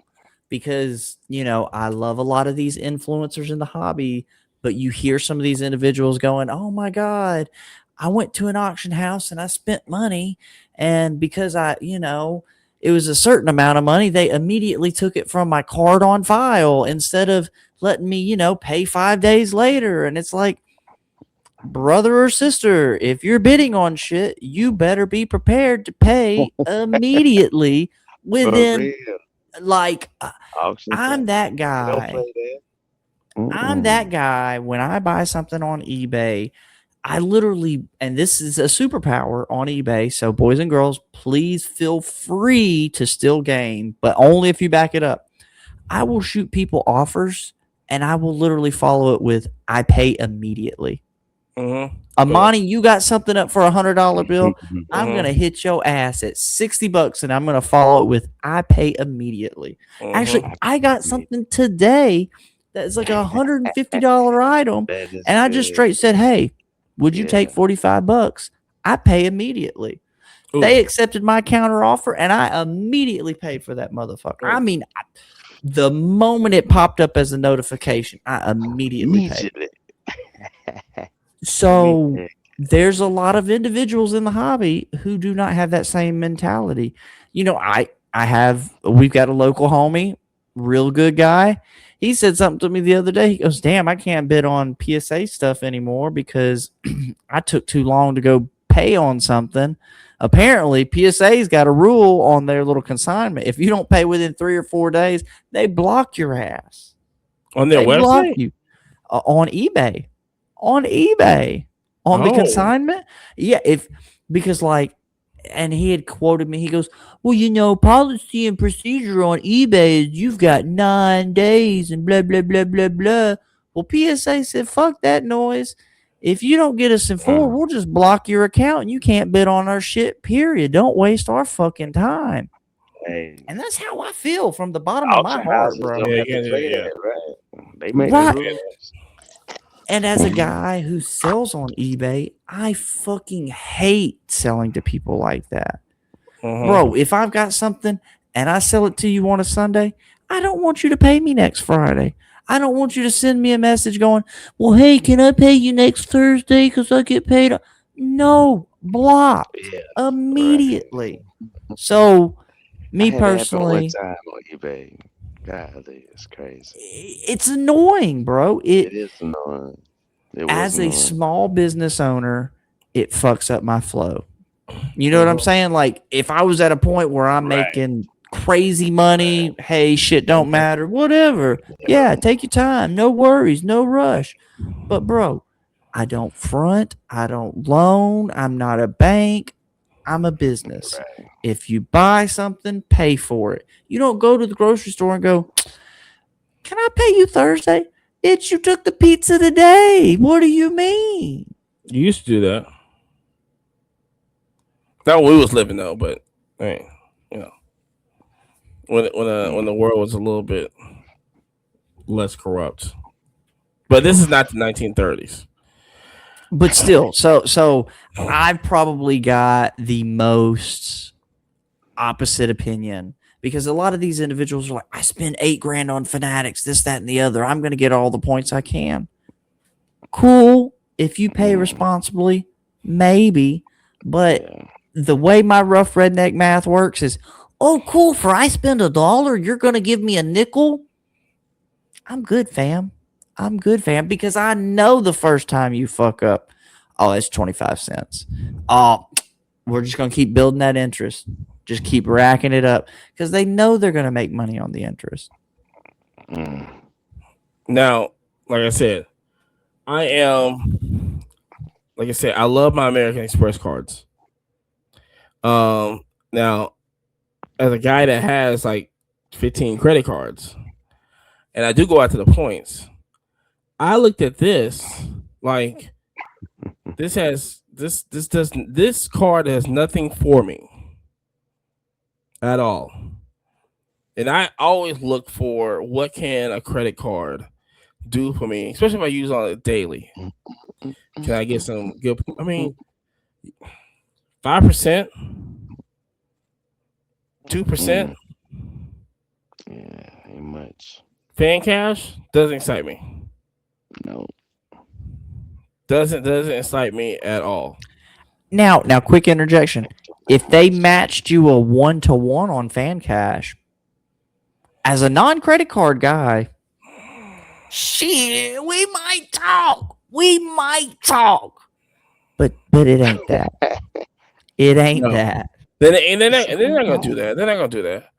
because, I love a lot of these influencers in the hobby, but you hear some of these individuals going, oh my God, I went to an auction house and I spent money. And because it was a certain amount of money, they immediately took it from my card on file instead of letting me, pay 5 days later. And it's like, brother or sister, if you're bidding on shit, you better be prepared to pay immediately within, like, I'm that guy. I'm that guy. When I buy something on eBay, I literally, and this is a superpower on eBay, so boys and girls, please feel free to still game, but only if you back it up. I will shoot people offers, and I will literally follow it with, I pay immediately. Amani, you got something up for $100 bill? I'm going to hit your ass at $60, and I'm going to follow it with, I pay immediately. Actually, I got something today that's like a $150 item, and I just straight said, hey, would you take $45? I pay immediately. Ooh. They accepted my counter offer, and I immediately paid for that motherfucker. I mean, the moment it popped up as a notification, I immediately paid. So there's a lot of individuals in the hobby who do not have that same mentality. We've got a local homie, real good guy. He said something to me the other day. He goes, damn, I can't bid on PSA stuff anymore because I took too long to go pay on something. Apparently, PSA's got a rule on their little consignment. If you don't pay within 3 or 4 days, they block your ass. On their website? Block you. On eBay. On the consignment. Yeah, because and he had quoted me. He goes, well, policy and procedure on eBay is you've got 9 days and blah, blah, blah, blah, blah. Well, PSA said, fuck that noise. If you don't get us in 4, we'll just block your account and you can't bid on our shit, period. Don't waste our fucking time. Hey, And that's how I feel from the bottom of my auction heart, houses bro. don't Yeah, have yeah, to play yeah. that, right? They make Right. the rules. And as a guy who sells on eBay, I fucking hate selling to people like that. Bro, if I've got something and I sell it to you on a Sunday, I don't want you to pay me next Friday. I don't want you to send me a message going, well, hey, can I pay you next Thursday because I get paid? No, blocked Yeah, immediately. So, I me had that happen one personally, time on eBay. God, it's crazy. it's annoying, bro. It is annoying. It was As a annoying. small business owner, it fucks up my flow. You know what I'm saying? Like, if I was at a point where I'm Right. making crazy money, hey, shit don't matter, whatever. Yeah, take your time. No worries, no rush. But, bro, I don't front. I don't loan. I'm not a bank. I'm a business. Right. If you buy something, pay for it. You don't go to the grocery store and go, can I pay you Thursday? Bitch, you took the pizza today. What do you mean? You used to do that. Not when we was living though, but hey, you know, when the world was a little bit less corrupt. But this is not the 1930s. But still, so I've probably got the most opposite opinion because a lot of these individuals are like, I spend $8,000 on Fanatics, this, that, and the other. I'm going to get all the points I can. Cool. If you pay responsibly, maybe. But the way my rough redneck math works is, oh, cool. For I spend $1, you're going to give me a nickel. I'm good, fam. I'm good, fam, because I know the first time you fuck up, oh, it's 25 cents. Oh, we're just going to keep building that interest. Just keep racking it up because they know they're going to make money on the interest. Now, like I said, I love my American Express cards. Now, as a guy that has like 15 credit cards, and I do go out to the points, I looked at this like this card has nothing for me at all. And I always look for what can a credit card do for me, especially if I use on it daily. Can I get some good? I mean, 5%, 2%. Yeah, ain't much. Fan cash doesn't excite me. No. Doesn't excite me at all. Now, quick interjection. If they matched you a 1-to-1 on fan cash, as a non-credit card guy, shit, we might talk. But it ain't that. It ain't that. They're not gonna do that. They're not gonna do that.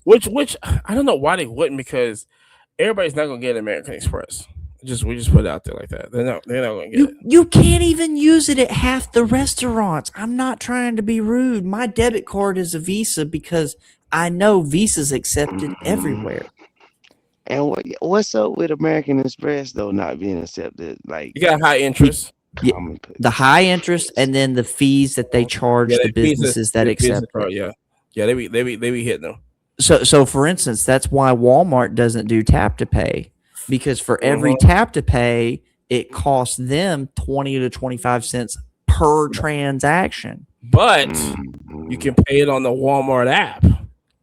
Which I don't know why they wouldn't, because everybody's not gonna get American Express. We just put it out there like that. They're not gonna get it. You can't even use it at half the restaurants. I'm not trying to be rude. My debit card is a Visa because I know Visa's accepted everywhere. And what's up with American Express though not being accepted? Like, you got high interest. Yeah, the high interest and then the fees that they charge the businesses that accept it. Yeah, they be hitting them. So for instance, that's why Walmart doesn't do tap to pay, because for every tap to pay, it costs them 20 to 25 cents per transaction. But you can pay it on the Walmart app.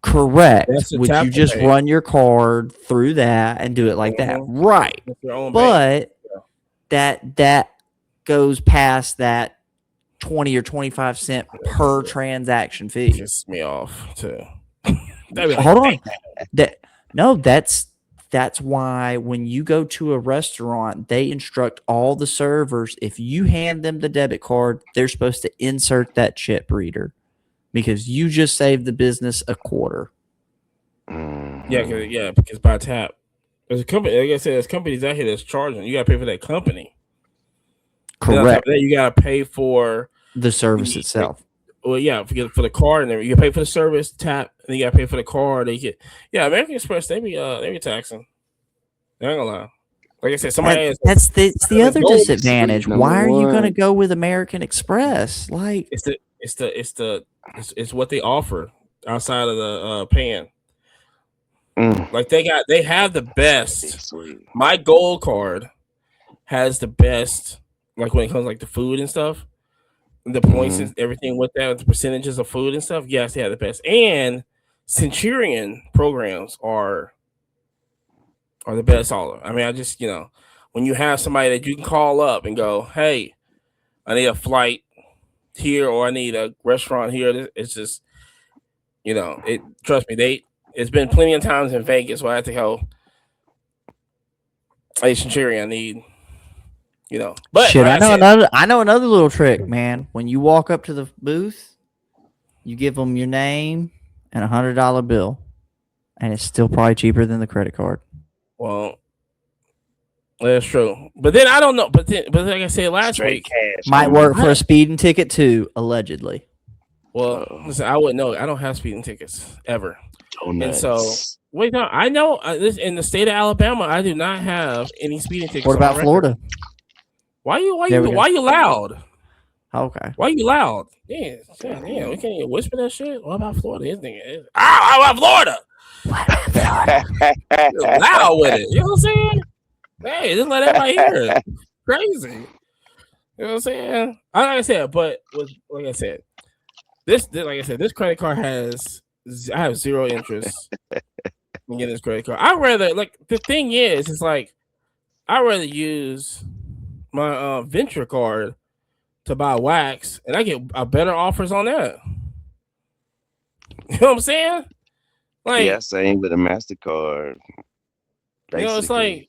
Correct. Would you just run your card through that and do it like that? Right. But that goes past that 20 or 25 cent per transaction fee. Pisses me off too. Hold on. That's why when you go to a restaurant, they instruct all the servers, if you hand them the debit card, they're supposed to insert that chip reader because you just saved the business a quarter. Yeah, because by tap, there's a company. Like I said, there's companies out here that's charging. You got to pay for that company. Correct. That, you got to pay for the service itself. Well, yeah, for the card and everything. You pay for the service, tap, and you got to pay for the card. American Express, they be taxing. I ain't gonna lie. Like I said, that's the other disadvantage. Why are you gonna go with American Express? Like it's what they offer. outside of the pan. Mm. Like they have the best. Sweet. My gold card has the best. Like when it comes like to food and stuff, the points and everything with that, the percentages of food and stuff. Yes, they have the best. And Centurion programs are the best. All I mean, I just when you have somebody that you can call up and go, hey, I need a flight here or I need a restaurant here. It's just it. Trust me, it's been plenty of times in Vegas where I had to go. Hey, Centurion, I need. But Shit, like I know another little trick, man. When you walk up to the booth, you give them your name and $100 bill, and it's still probably cheaper than the credit card. Well, that's true. But then I don't know. But like I said last week, cash. Might work for a speeding ticket too, allegedly. Well, listen, I wouldn't know. I don't have speeding tickets ever, Donuts. and so wait, no, I know this in the state of Alabama. I do not have any speeding tickets. What about Florida? Why you loud? Okay. Why you loud? Yeah, damn, we can't even whisper that shit. What about Florida? His nigga, how about Florida? You're loud with it. You know what I'm saying? Hey, just let everybody hear it. Crazy. You know what I'm saying? Like I said, but like I said, this credit card I have zero interest in getting this credit card. I'd rather the thing is like I'd rather use my venture card to buy wax, and I get better offers on that. You know what I'm saying? Like, yeah, same with a MasterCard. It's like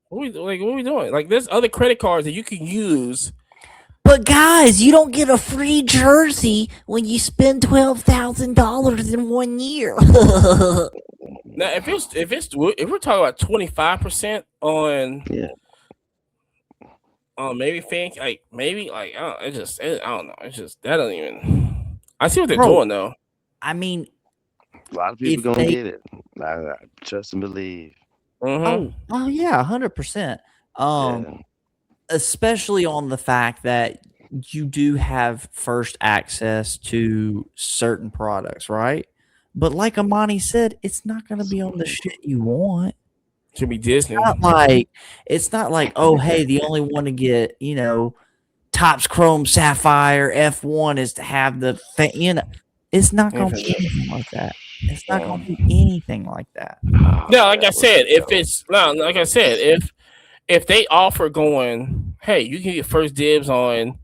what are we doing? Like, there's other credit cards that you can use. But guys, you don't get a free jersey when you spend $12,000 in 1 year. Now, if we're talking about 25% on maybe fan I don't know. It's just that doesn't even. I see what they're doing though. I mean, a lot of people gonna get it. I trust and believe. Oh yeah, 100%. Especially on the fact that you do have first access to certain products, right? But like Amani said, it's not going to be on the shit you want. It should be Disney. It's not like, oh, hey, the only one to get, Topps Chrome Sapphire F1 is to have the thing. It's not going to be anything like that. It's not going to be anything like that. No, like I said, if they offer going, hey, you can get first dibs on,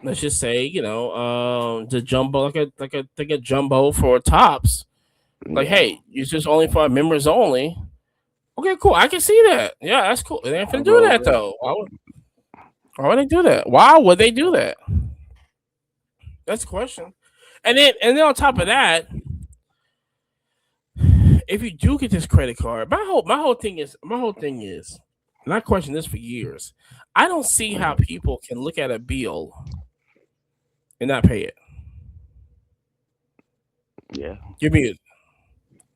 let's just say, the jumbo, like a jumbo for Topps. Like, hey, it's just only for members only. Okay, cool. I can see that. Yeah, that's cool. They ain't finna do that though. Why would they do that? Why would they do that? That's the question. And then on top of that, if you do get this credit card, my whole thing is, and I question this for years. I don't see how people can look at a bill and not pay it. Yeah. You're muted.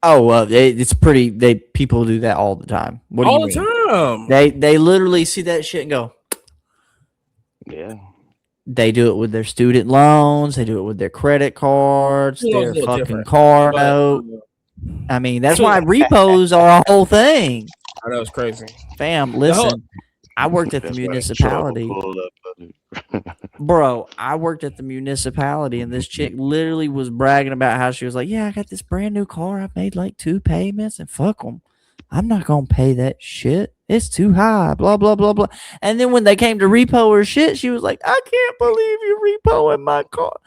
Oh well, it's pretty. People do that all the time. What do you mean? All the time. They literally see that shit and go. Yeah. They do it with their student loans. They do it with their credit cards. Their fucking car note. I mean, that's why repos are a whole thing. I know, it's crazy. Fam, listen. I worked at the municipality. Bro, I worked at the municipality, and this chick literally was bragging about how she was like, yeah, I got this brand new car. I've made like 2 payments, and fuck them. I'm not going to pay that shit. It's too high, blah, blah, blah, blah. And then when they came to repo her shit, she was like, I can't believe you're repoing my car.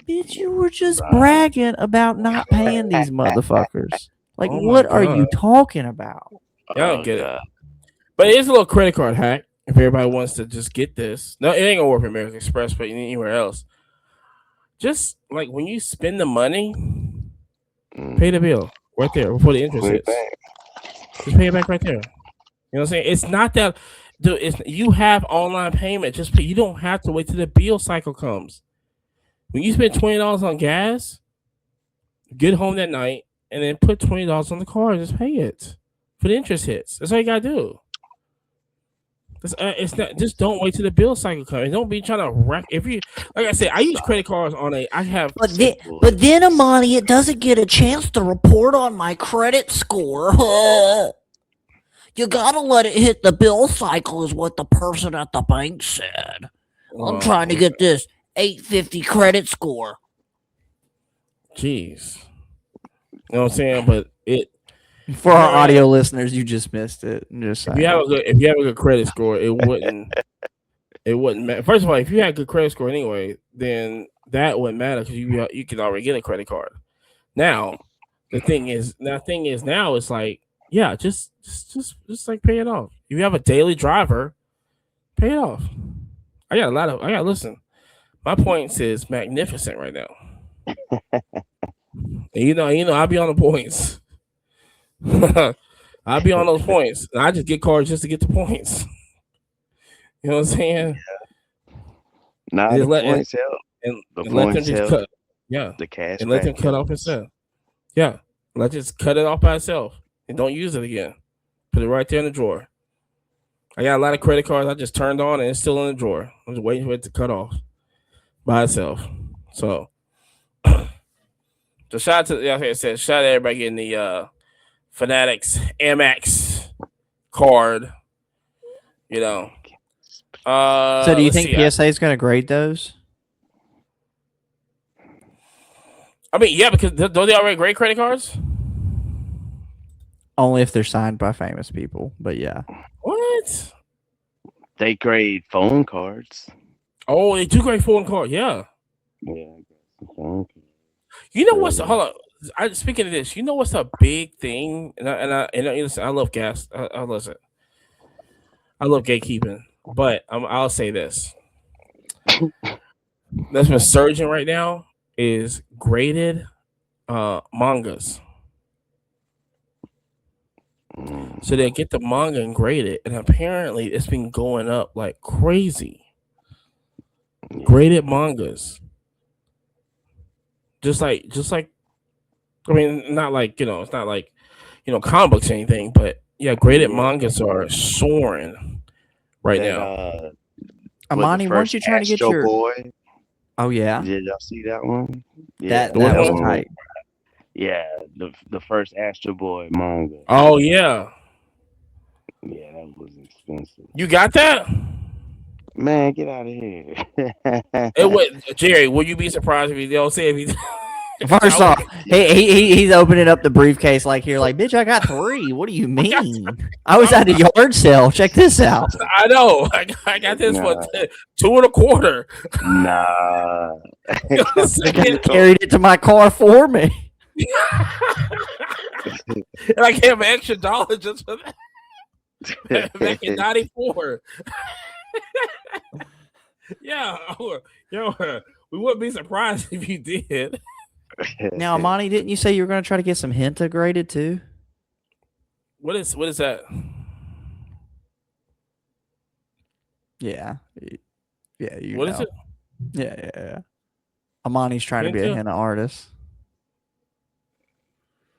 Bitch, you were just bragging about not paying these motherfuckers. Like, what are you talking about? I don't get it. But it is a little credit card hack if everybody wants to just get this. No, it ain't gonna work for American Express, but anywhere else. Just like when you spend the money, pay the bill right there before the interest hits. Just pay it back right there. You know what I'm saying? It's not that, dude. You have online payment. Just pay. You don't have to wait till the bill cycle comes. When you spend $20 on gas, get home that night and then put $20 on the card. Just pay it for the interest hits. That's all you gotta do. It's not. Just don't wait till the bill cycle comes. Don't be trying to rack. If you, like I said, I use credit cards on a. I have. But then, Amani, it doesn't get a chance to report on my credit score. You gotta let it hit the bill cycle, is what the person at the bank said. I'm trying to get this 850 credit score. Jeez. You know what I'm saying? But For our audio listeners, you just missed it. Just if you have a good credit score, it wouldn't matter. First of all, if you had a good credit score anyway, then that wouldn't matter because you can already get a credit card. Now, the thing is now it's like, yeah, just like pay it off. If you have a daily driver, pay it off. Listen. My points is magnificent right now. And you know, I'll be on the points. I'll be on those points. And I just get cards just to get the points. You know what I'm saying? Nah, the points help. And The let them points just help. cut. Yeah. The cash And let them back cut off helps. itself. Yeah. Let just cut it off by itself. And don't use it again. Put it right there in the drawer. I got a lot of credit cards I just turned on and it's still in the drawer. I'm just waiting for it to cut off by itself. So shout out to, like I said, shout out to everybody getting the Fanatics Amex card. You know. So do you think PSA is going to grade those? I mean, yeah, because don't they already grade credit cards? Only if they're signed by famous people, but yeah. What? They grade phone cards. Oh, they do grade phone card. Yeah. Yeah. Phone cards. You know what's hold on? Speaking of this, you know what's a big thing? And I listen, I love gas. I listen. I love gatekeeping, but I'll say this. That's been surging right now is graded mangas. So they get the manga and grade it, and apparently it's been going up like crazy. Graded mangas. Just like I mean, not like, it's not like, comic books or anything, but yeah, graded mangas are soaring right now. Amani, weren't you trying to get your boy? Oh yeah. Did y'all see that one? Yeah, That was tight. Yeah, the first Astro Boy manga. Oh yeah. Yeah, that was expensive. You got that? Man, get out of here. It would, Jerry, would you be surprised if he don't say if he First off, he's opening up the briefcase like here, like, bitch, I got 3. What do you mean? I was at a yard sale. Check this out. I know. I got this for $2.25. Nah. They carried it to my car for me. And I gave him an extra $1 just for that. Back in '94. Yeah. We wouldn't be surprised if you did. Now, Amani, didn't you say you were going to try to get some Henta graded too? What is that? Yeah. Yeah. What is it? Yeah. Amani's trying to be a henna artist.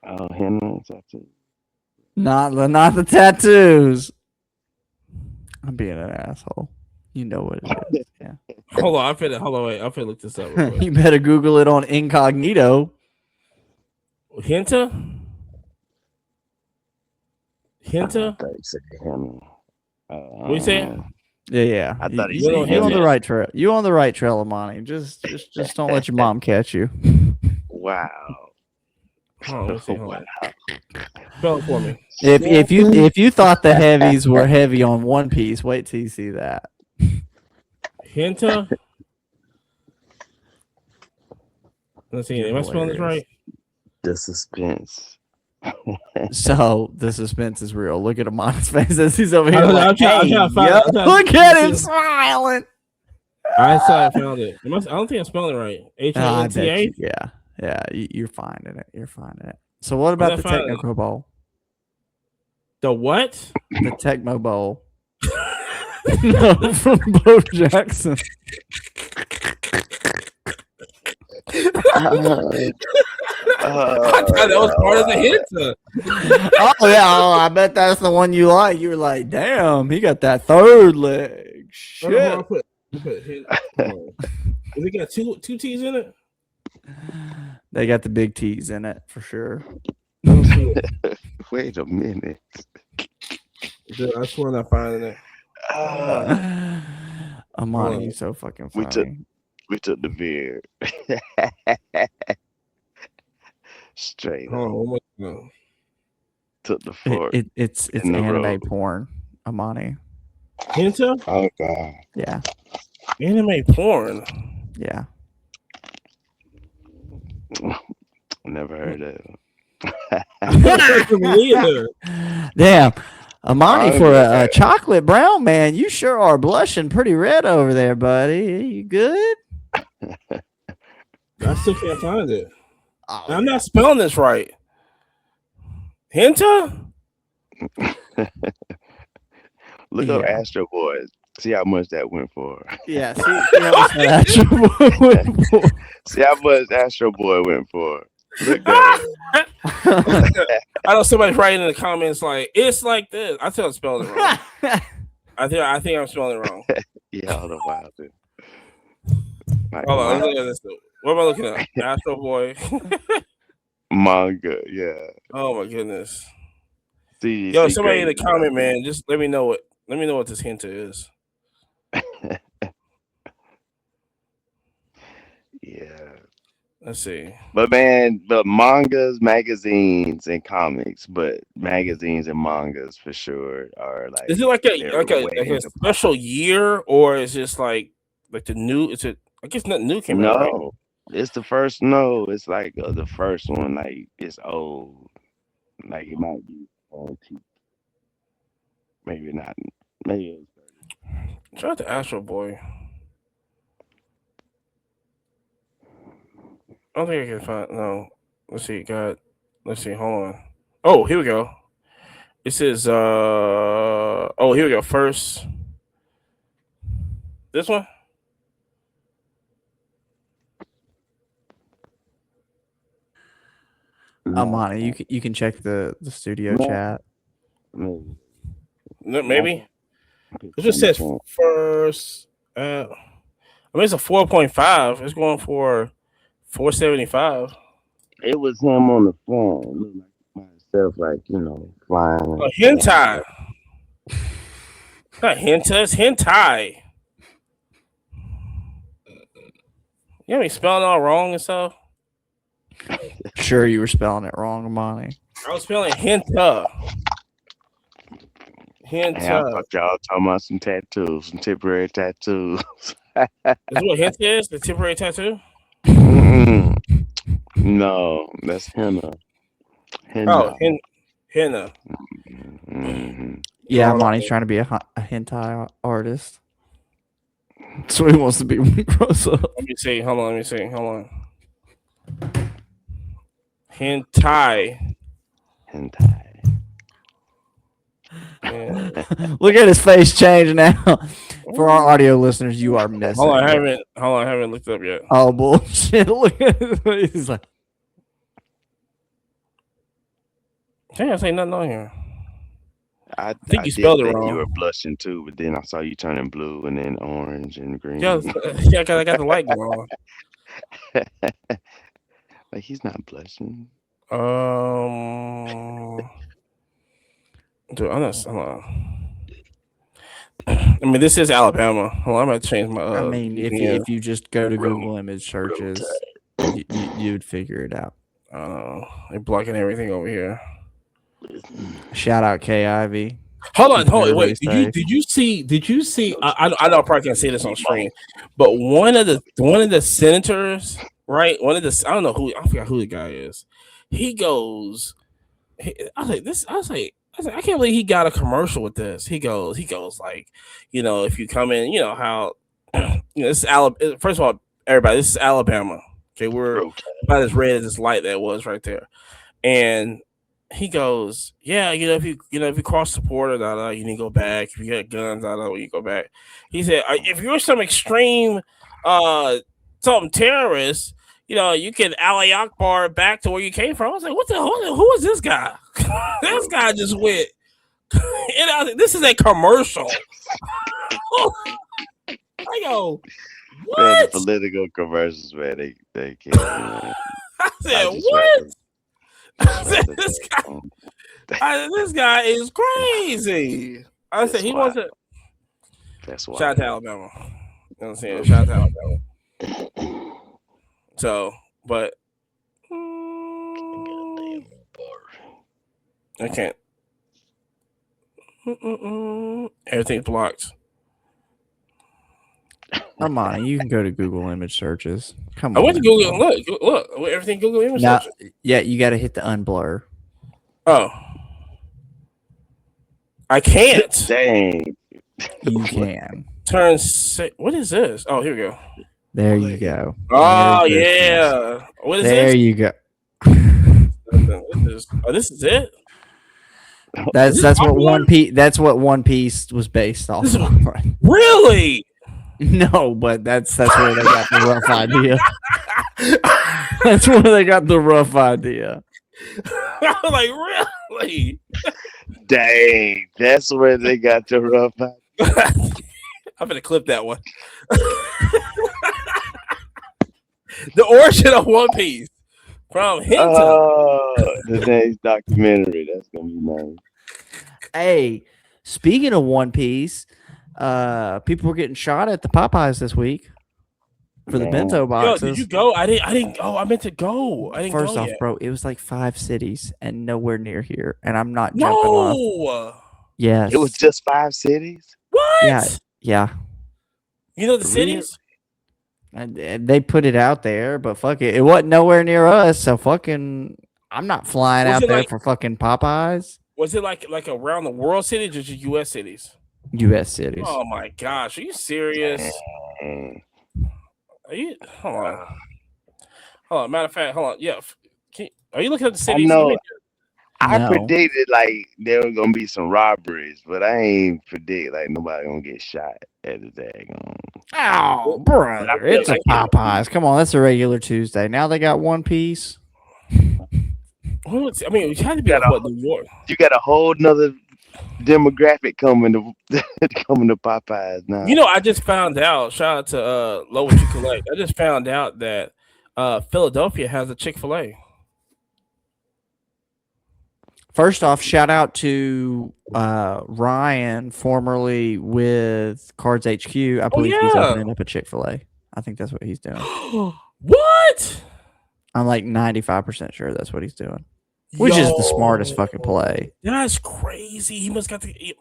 Oh, henna tattoo. Not the tattoos. I'm being an asshole. You know what it is. Yeah. Hold on, I'm finna look this up real quick. You better Google it on incognito. Henta? I thought you said henna. What you saying? Yeah. I thought he you said on the henna. right trail. You on the right trail, Amani. Just don't let your mom catch you. Wow. Hold on, spell it for me. If you thought the heavies were heavy on One Piece, wait till you see that. Henta? Let's see. Am I spelling this right? The suspense. So the suspense is real. Look at Amani's face as he's over here. I'm trying to find- Look at him smiling. I found it. I don't think I'm spelling it right. I bet H-A-N-T-A? you- Yeah. You're finding it. So what about the Tecmo Bowl? The what? The Tecmo Bowl. No, from Bo Jackson. thought that was part of the hint. Oh yeah, I bet that's the one you like. You were like, damn, he got that third leg. Shit. Put hint. Has it got two T's in it? They got the big T's in it for sure. Wait a minute. I swear I'm not finding it. Amani, he's so fucking funny. We took the beer. Straight up. Took the fork. It's anime porn, Amani. Hinta? Oh god. Yeah. Anime porn. Yeah. Never heard of Neither. Damn. Amani, for a chocolate brown man, you sure are blushing pretty red over there, buddy. You good? I still can't find it. I'm not spelling this right. Hinta? Look up Astro Boy. See how much that went for. Yeah, see how much that Astro Boy went for. See how much Astro Boy went for. Look that. I know somebody's writing in the comments like, it's like this. I think I'm spelling it wrong. I think I'm spelling it wrong. Yeah, all the while, dude. Hold on, let's look at this. What am I looking at? Astro Boy. Manga, yeah. Oh my goodness. See, Yo, somebody in the comment, man, just let me know what this hint is. Yeah. Let's see. But man, but mangas, magazines, and comics, but magazines and mangas for sure are like. Is it like a special year, or is this like the new? Is it? I guess nothing new came out. No, it's the first. No, it's like the first one. Like it's old. Like it might be antique. Maybe not. Maybe. Shout out to Astro Boy. I don't think I can find. No. Let's see. Let's see. Hold on. Oh, here we go. It says. Oh, here we go. First. This one. Amani, you can check the studio chat. Maybe. It just says first. I mean, it's a 4.5. It's going for 475. It was him on the phone. Looked like myself, like flying. A hentai. Not hentai, it's hentai. You know me spelling all wrong and stuff? Sure, you were spelling it wrong, Amani. I was spelling henta. Henta. Hey, I thought y'all talking about some tattoos, some temporary tattoos. Is what henta is? The temporary tattoo? No, that's henna. Oh, henna. Mm-hmm. Yeah, Amani's trying to be a hentai artist. That's what he wants to be when he grows up. Let me see. Hold on. Hentai. Yeah. Look at his face change now. For our audio listeners, you are missing. Hold on, I haven't looked up yet. Oh bullshit! Look at his face. He's like, can't I say nothing on here. I think you spelled it wrong. You were blushing too, but then I saw you turning blue and then orange and green. Yeah, I got the light going on. Like he's not blushing. Dude, I'm not. Hold on. I mean, this is Alabama. Hold on, I'm gonna change my. I mean, if you just go to Google image searches, you'd figure it out. They're blocking everything over here. Shout out K Ivy. Hold on, wait. Did you see? I know I probably can't say this on screen, but one of the senators, right? I forgot who the guy is. He goes. I can't believe he got a commercial with this. He goes like, if you come in, how, this is Alabama. First of all, everybody, this is Alabama. Okay, we're about as red as this light that was right there, and he goes, yeah, if you cross the border, you need to go back. If you got guns, you go back. He said, if you're some extreme, something terrorist, you can Ali Akbar back to where you came from. I was like, what the hell? Who is this guy? This guy just went. This is a commercial. I go, what? Man, the political commercials, man, they can't. I said, just what? I said, rather this guy is crazy. I said, he wasn't. That's why. Shout out to Alabama. You know what I'm saying? Shout out to Alabama. So, but I can't. Everything's blocked. Come on, you can go to Google image searches. Come I on. went to Google. Look, everything Google image Now, searches. yeah, you got to hit the unblur. Oh, I can't. Dang. You can. Turn. What is this? Oh, here we go. There you go. Oh yeah. What is there this? you go. This is it. That's what One Piece. That's what One Piece was based off of. Really? No, but that's where they got the rough idea. That's where they got the rough idea. I was like, really? Dang, that's where they got the rough idea. I'm gonna clip that one. The origin of One Piece from Hinton. The next documentary. That's gonna be nice. Hey, speaking of One Piece, people were getting shot at the Popeyes this week for the bento boxes. Yo, did you go? I didn't. Oh, I meant to go. I didn't First go off, yet. bro, it was like 5 cities and nowhere near here, and I'm not jumping off. No. Yes, It was just 5 cities. What? Yeah. You know the Really? cities? And they put it out there, but fuck it, it wasn't nowhere near us. So fucking, I'm not flying Was out it there like- for fucking Popeyes. Was it like around the world cities or just U.S. cities? U.S. cities. Oh my gosh, are you serious? Dang. Are you? Hold on. Matter of fact, hold on. Yeah. Are you looking at the cities? know. I No. predicted like there were gonna be some robberies, but I ain't predict like nobody gonna get shot at the daggone. Oh, brother, it's a Popeyes. Come on, that's a regular Tuesday. Now they got One Piece. I mean, it had to be like, what, New York. You got a whole nother demographic coming to Popeyes now. You know, I just found out. Shout out to Low What You Collect. I just found out that Philadelphia has a Chick-fil-A. First off, shout out to Ryan, formerly with Cards HQ. I believe he's yeah. opening up a Chick-fil-A. I think that's what he's doing. What? I'm like 95% sure that's what he's doing. Which is the smartest fucking play. That's crazy. He must got the.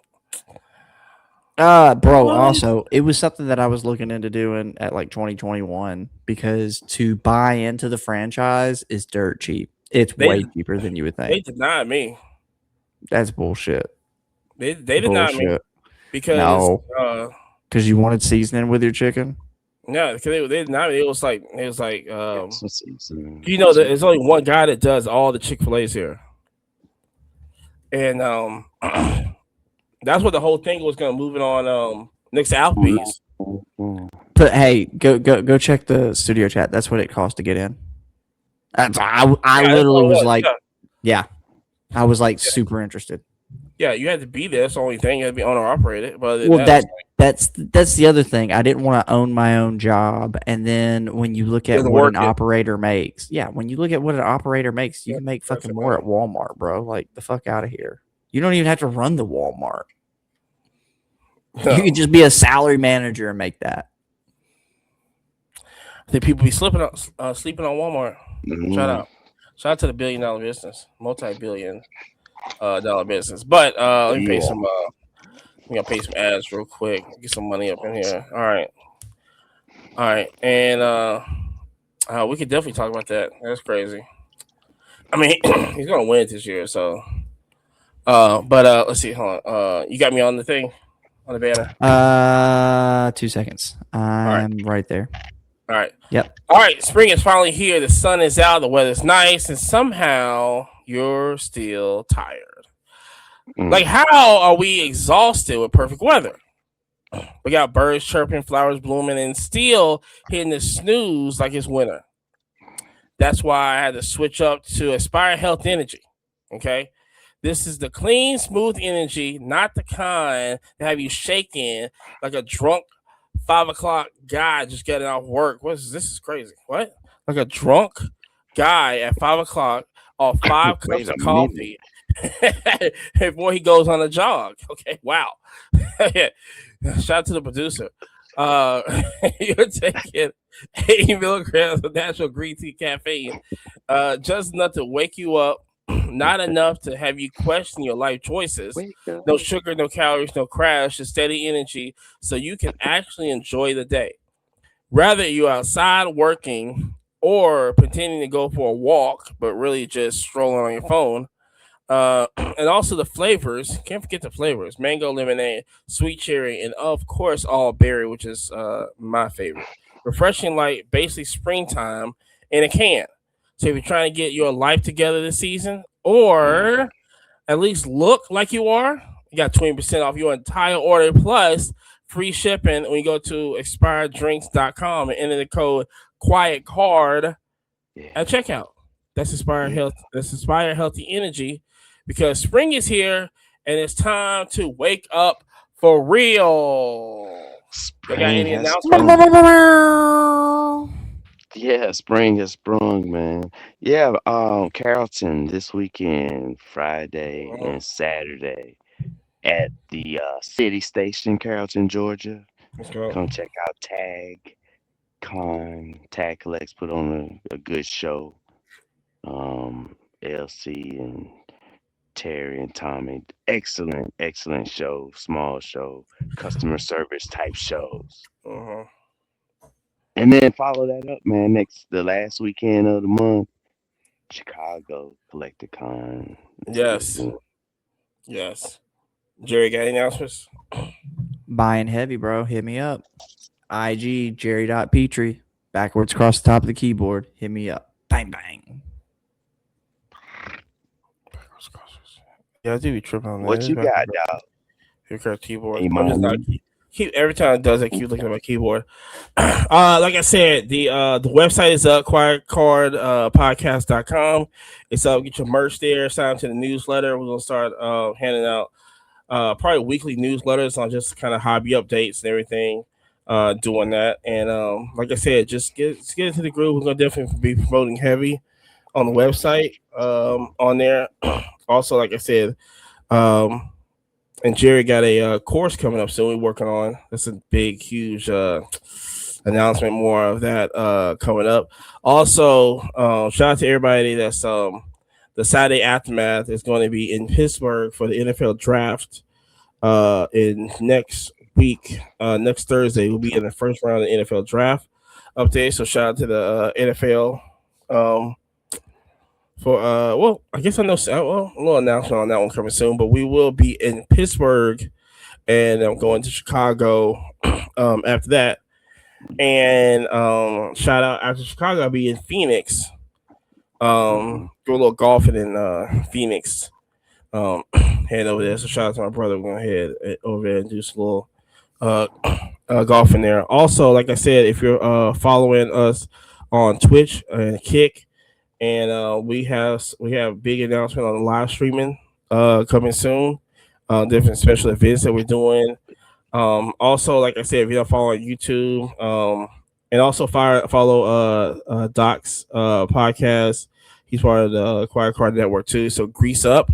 Bro, What? also, it was something that I was looking into doing at like 2021 because to buy into the franchise is dirt cheap. It's way cheaper than you would They think. denied me. That's bullshit. They denied me because No. Because you wanted seasoning with your chicken? yeah, because they denied me. It was like you know that there's only one guy that does all the Chick-fil-A's here, and that's what the whole thing was gonna move it on next to Applebee's. But hey, go check the studio chat. That's what it cost to get in. I literally was like, yeah. I was like super interested. Yeah, you had to be there. That's the only thing. You had to be owner operated. But Well, that's the other thing. I didn't want to own my own job. And then when you look at what an operator makes, when you look at what an operator makes, you can make fucking more at Walmart, bro. Like the fuck out of here. You don't even have to run the Walmart. No. You can just be a salary manager and make that. I think people be sleeping on Walmart. Mm-hmm. Shout out to the $1 billion business, multi-billion dollar business. But let me pay some. We gotta pay some ads real quick. Get some money up in here. All right, and we could definitely talk about that. That's crazy. I mean, he's gonna win this year, so. But let's see. Hold on. You got me on the thing, on the banner. 2 seconds. I'm right there. All right. Yep. All right. Spring is finally here. The sun is out. The weather's nice, and somehow you're still tired. Like, how are we exhausted with perfect weather? We got birds chirping, flowers blooming, and still hitting the snooze like it's winter. That's why I had to switch up to Aspire Health Energy. Okay. This is the clean, smooth energy, not the kind that have you shaking like a drunk 5 o'clock guy just getting off work. What is this? Is crazy. What? Like a drunk guy at 5 o'clock off five Wait cups a of minute. coffee before he goes on a jog. Okay, wow. Shout out to the producer. Uh, you're taking 80 milligrams of natural green tea caffeine, just enough to wake you up, not enough to have you question your life choices. Wake up. No sugar, no calories, no crash, just steady energy so you can actually enjoy the day. Rather, you're outside working or pretending to go for a walk, but really just strolling on your phone. And also the flavors. Can't forget the flavors: mango lemonade, sweet cherry, and of course all berry, which is my favorite. Refreshing, like basically springtime in a can. So if you're trying to get your life together this season, or at least look like you are, you got 20% off your entire order plus free shipping when you go to expiredrinks.com and enter the code quiet card Yeah. at checkout. That's Inspire Health. That's Inspire Healthy Energy, because spring is here and it's time to wake up for real. You got Spring any has announcements? sprung. Yeah, spring has sprung, man. Yeah, Carrollton this weekend, Friday Uh-huh. and Saturday at the City Station, Carrollton, Georgia. Let's go. Come check out Tag Con. Tag Collects put on a good show. LC and Terry and Tommy, excellent show, small show, customer service type shows. Uh-huh. And then follow that up, man. The last weekend of the month, Chicago Collecticon. It's a good Yes. one. Yes. Jerry, got any announcements? Buying heavy, bro. Hit me up. IG Jerry.Petrie. Backwards across the top of the keyboard. Hit me up. Bang bang. Yeah, I do be tripping on that. What you got, dog? Your keyboard. Hey, I'm just not man. keep every time it does. I keep looking at my keyboard. Like I said, the website is up. Quietcardpodcast.com. It's up. Get your merch there. Sign up to the newsletter. We're gonna start handing out probably weekly newsletters on just kind of hobby updates and everything. Doing that, and like I said, just get into the group. We're gonna definitely be promoting heavy on the website. On there. Also, like I said, um, and Jerry got a course coming up soon. We're working on. That's a big, huge announcement. More of that coming up. Also, shout out to everybody that's the Saturday aftermath is going to be in Pittsburgh for the NFL draft. In next week, next Thursday, we'll be in the first round of the NFL draft up there. So shout out to the NFL. For well, I guess I know. Well, a little announcement on that one coming soon, but we will be in Pittsburgh, and I'm going to Chicago after that. And shout out after Chicago, I'll be in Phoenix. Do a little golfing in Phoenix. Head over there. So shout out to my brother. We're gonna head over there and do some little golfing there. Also, like I said, if you're following us on Twitch and Kick. And we have big announcement on the live streaming coming soon. Different special events that we're doing. Also, like I said, if you don't follow on YouTube, and also follow Doc's podcast. He's part of the Quiet Card Network too. So Grease Up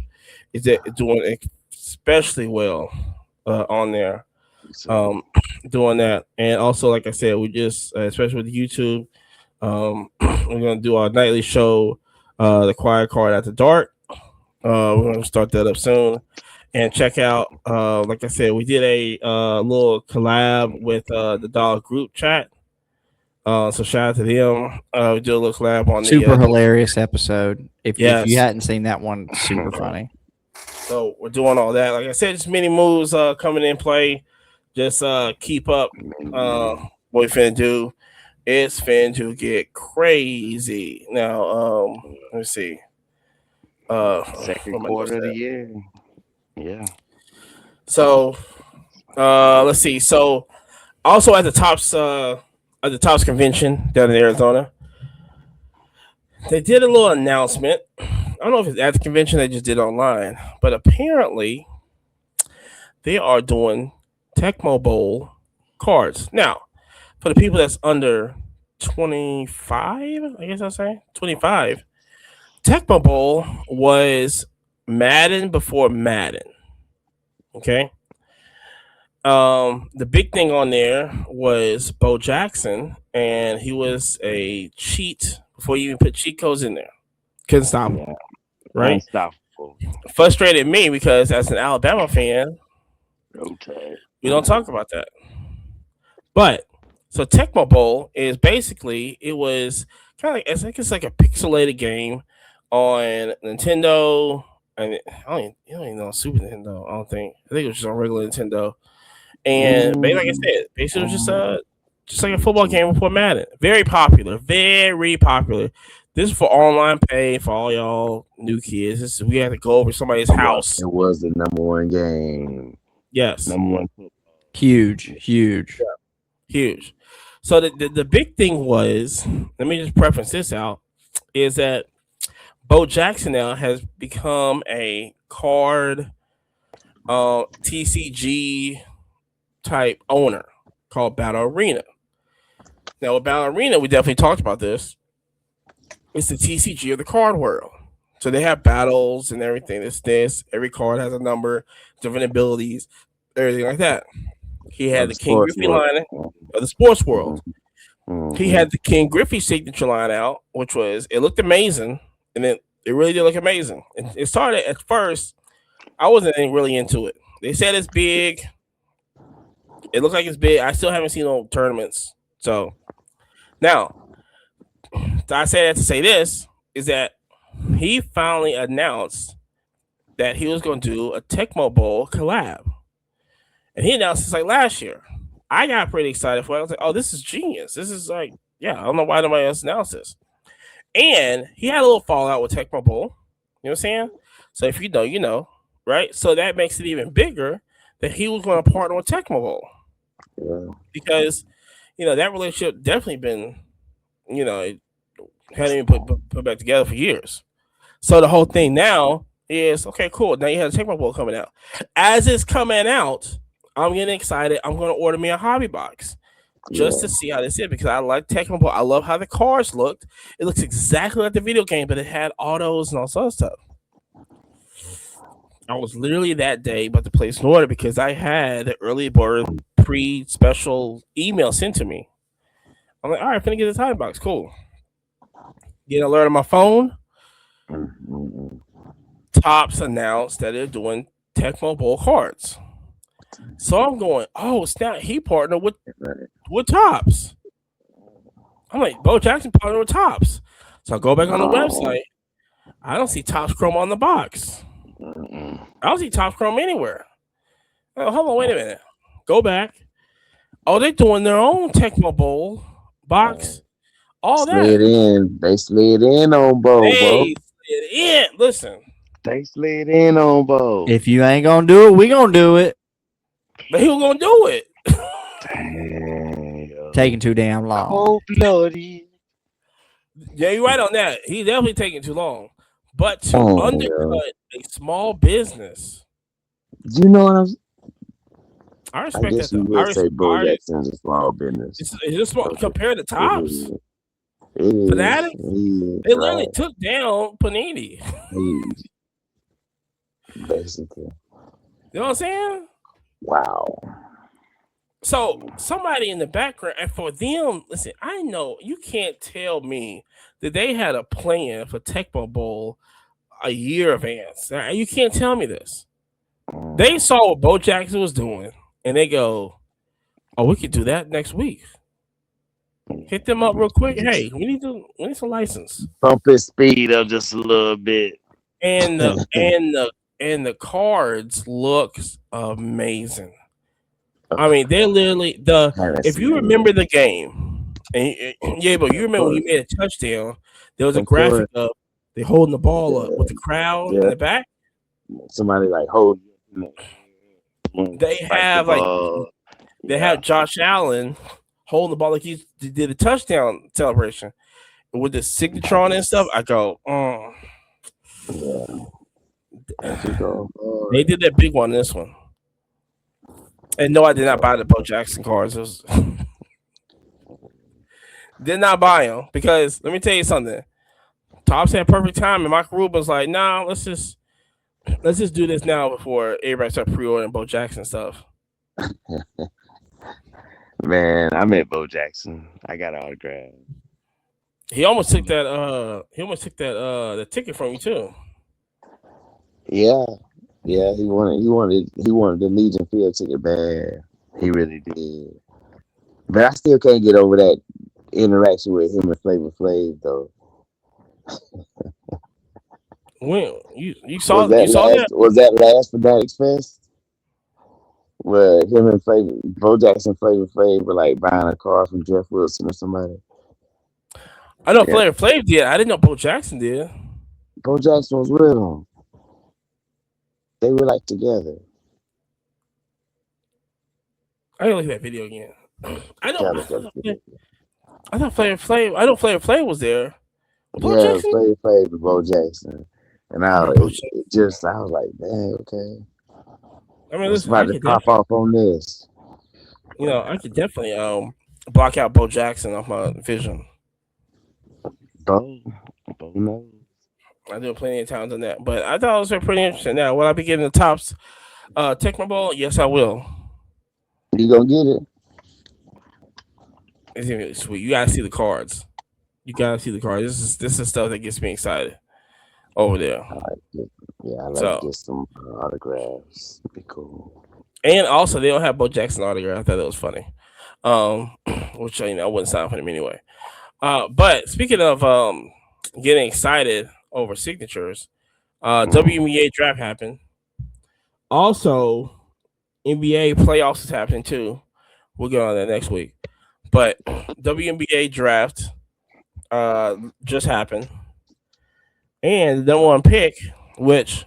is doing especially well on there. Doing that, and also like I said, we just especially with YouTube. We're gonna do our nightly show, the Quiet Card After Dark. We're gonna start that up soon, and check out. Like I said, we did a little collab with the Dog Group Chat. So shout out to them. We did a little collab on Super the hilarious episode. If Yes. you hadn't seen that one, super funny. So we're doing all that. Like I said, just many moves coming in play. Just keep up. What we finna do. It's finna get crazy. Now, let me see. Second quarter of the year. Yeah. So, let's see. So, also at the Tops convention down in Arizona, they did a little announcement. I don't know if it's at the convention they just did online, but apparently they are doing Tecmo Bowl cards. Now, for the people that's under 25, I guess I'll say 25, Tecmo Bowl was Madden before Madden. Okay. The big thing on there was Bo Jackson, and he was a cheat before you even put cheat codes in there. Couldn't stop him. Right? Unstoppable. Frustrated me because as an Alabama fan, Okay. we don't talk about that. But so Tecmo Bowl is basically it was kind of like it's like a pixelated game on Nintendo. And I don't even know Super Nintendo. I don't think. I think it was just on regular Nintendo. And like I said, basically it was just like a football game before Madden. Very popular, very popular. This is for online pay for all y'all new kids. We had to go over somebody's house. It was the number one game. Yes, Number one. Huge. huge. So the big thing was, let me just preference this out, is that Bo Jackson now has become a card TCG type owner called Battle Arena. Now with Battle Arena, we definitely talked about this. It's the TCG of the card world. So they have battles and everything. This. Every card has a number, different abilities, everything like that. He had the King Griffey line of the sports world. He had the King Griffey signature line out, which was it looked amazing, and it really did look amazing. It started at first, I wasn't really into it. They said it's big. It looks like it's big. I still haven't seen no tournaments. So now, I say that to say this is that he finally announced that he was going to do a Tecmo Bowl collab. And he announced this like last year. I got pretty excited for it. I was like, oh, this is genius. This is like, yeah, I don't know why nobody else announced this. And he had a little fallout with Tecmo Bowl. You know what I'm saying? So if you know, you know, right? So that makes it even bigger that he was going to partner with Tecmo Bowl. Yeah. Because, you know, that relationship definitely been, you know, it hadn't even put back together for years. So the whole thing now is, okay, cool. Now you have the Tecmo Bowl coming out. As it's coming out, I'm getting excited. I'm going to order me a hobby box just to see how this is because I like Tecmo Bowl. I love how the cards looked. It looks exactly like the video game, but it had autos and all sorts of stuff. I was literally that day about to place an order because I had the early bird pre-special email sent to me. I'm like, all right, finna get this hobby box. Cool. Get an alert on my phone. Topps announced that they're doing Tecmo Bowl cards. So I'm going, oh, snap, he partnered with Topps. I'm like, Bo Jackson partnered with Topps. So I go back on the website. I don't see Topps Chrome on the box. I don't see Topps Chrome anywhere. Oh, hold on, wait a minute. Go back. Oh, they're doing their own Tecmo Bowl box. All that. They slid in on Bo. They slid in. Listen. They slid in on Bo. If you ain't gonna do it, we gonna do it. But he was gonna do it. Damn. Taking too damn long. Oh, bloody. Yeah, you're right on that. He's definitely taking too long. But to undercut a small business, You know what I'm saying? I I respect guess that. you Though. would say Bo Jackson's a small business. It's just small compared to Topps. It is. Fanatics? It They is, literally right. took down Panini. Huge. Basically. You know what I'm saying? Wow. So somebody in the background, and for them, listen, I know you can't tell me that they had a plan for Tecmo Bowl a year advance. You can't tell me this. They saw what Bo Jackson was doing, and they go, "Oh, we could do that next week." Hit them up real quick. Hey, we need some license. Pump his speed up just a little bit. And the cards looks amazing. I mean, they're literally if you remember the game, and yeah, but you remember when he made a touchdown, there was a graphic of they holding the ball up with the crowd in the back. Somebody like hold. They have they have Josh Allen holding the ball like he did a touchdown celebration, with the signature on it and stuff, I go, Yeah. That's just all they hard. did that big one in this one. And no, I did not buy the Bo Jackson cards. It was, did not buy them because let me tell you something. Tops had perfect time, and Michael Rubin's like, "Nah, let's just do this now before everybody start pre-ordering Bo Jackson stuff." Man, I met Bo Jackson. I got an autograph. He almost took that. The ticket from you too. Yeah. Yeah, he wanted the Legion Field ticket bad. He really did. But I still can't get over that interaction with him and Flavor Flav though. When you saw that? Was that last Fanatics Fest? Where him and Flavor Bo Jackson Flavor Flav were like buying a car from Jeff Wilson or somebody. I know Yeah. Flavor Flav did. I didn't know Bo Jackson did. Bo Jackson was with him. They were like together. I gotta look at that video again. I know. Gotta go. I thought Flavor Flav. I know Flavor Flav was there. Was Bo Yeah, Jackson? Flavor Flav and Bo Jackson. And I Bo was I was like, man, okay. I mean, What's listen, I about to could pop off on this? I could definitely block out Bo Jackson off my vision. Bo knows. I do plenty of times on that, but I thought it was pretty interesting. Now, will I be getting the tops Tecmo Bowl? Yes, I will. You gonna get it? It's gonna be sweet. You gotta see the cards. You gotta see the cards. This is stuff that gets me excited over there. I like So- to get some autographs. Be cool. And also, they don't have Bo Jackson autograph. I thought that was funny. Which I wouldn't sign for him anyway. But speaking of getting excited over signatures, WNBA Draft happened. Also, NBA playoffs is happening too. We'll get on that next week. But WNBA Draft just happened, and the number one pick, which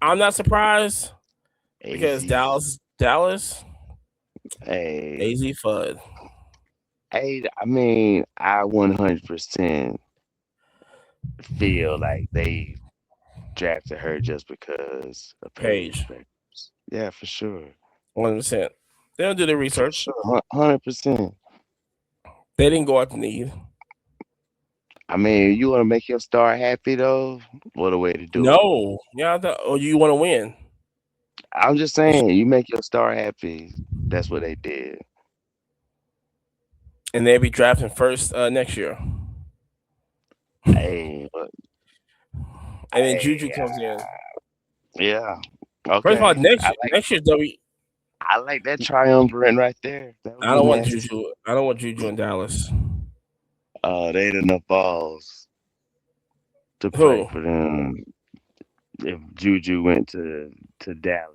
I'm not surprised because Dallas, Hey, AZ Fudd. hey, I mean, I 100% feel like they drafted her just because of Paige. Papers. Yeah, for sure. 100%. They don't do their research. Sure, 100%. They didn't go out to need. I mean, you want to make your star happy though? What a way to do it. No, or you want to win. I'm just saying, you make your star happy. That's what they did. And they'll be drafting first next year. Hey, but And then Juju comes in. yeah. Okay. First of all, next I year's I like that triumvirate right there. That I don't was want nasty. Juju. I don't want Juju in Dallas. They had enough balls to play Who? for them if Juju went to Dallas.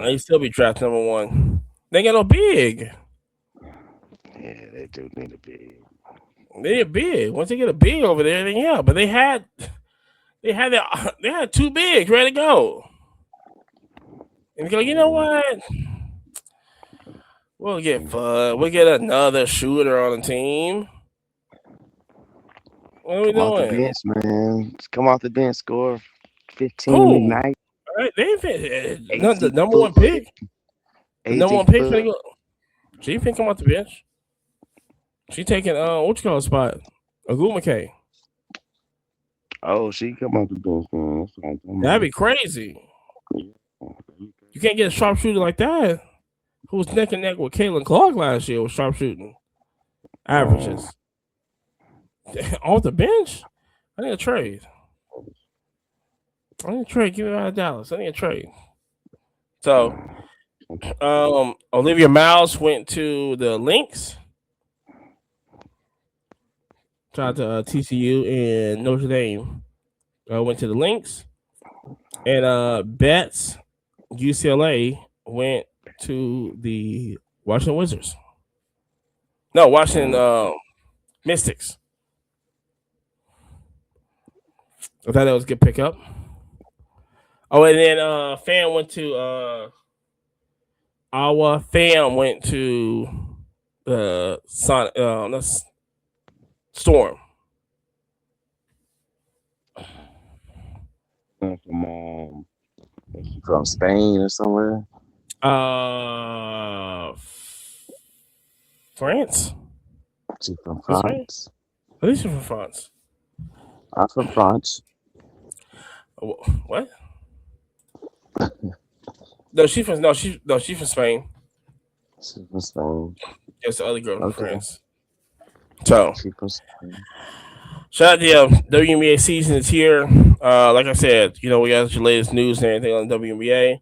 They still be draft number one. They got no big. Yeah, they do need a big. They get big. Once they get a big over there, then yeah. But they had two bigs ready to go. And you go, you know what? We'll get Fudd. We'll get another shooter on the team. What are we Come off the doing? bench, man. Just come off the bench, score 15 Who? a night. All right, they fit. 18 The number one pick. The 18 number one pick. foot. Finna go. She finna come off the bench. She taking what you call a spot? Agumake. Oh, she come off the bench, man. That's what I'm talking That'd about. be crazy. You can't get a sharpshooter like that. Who was neck and neck with Caitlin Clark last year with sharpshooting averages. Off the bench? I need a trade. Give me out of Dallas. I need a trade. So, Olivia Miles went to the Lynx. Shout out to TCU and Notre Dame. Went to the Lynx. And Betts, UCLA, went to the Washington Wizards. No, Washington Mystics. I thought that was a good pickup. Oh, and then Fam went to That's Storm. From Spain or somewhere. France. She from From Spain? France. At least she's from France. I'm from France. What? She's from Spain. She from Spain. Yes, the other girl from Okay. France. So She from Spain. shout out to WNBA season is here. Like I said, we got your latest news and everything on WNBA.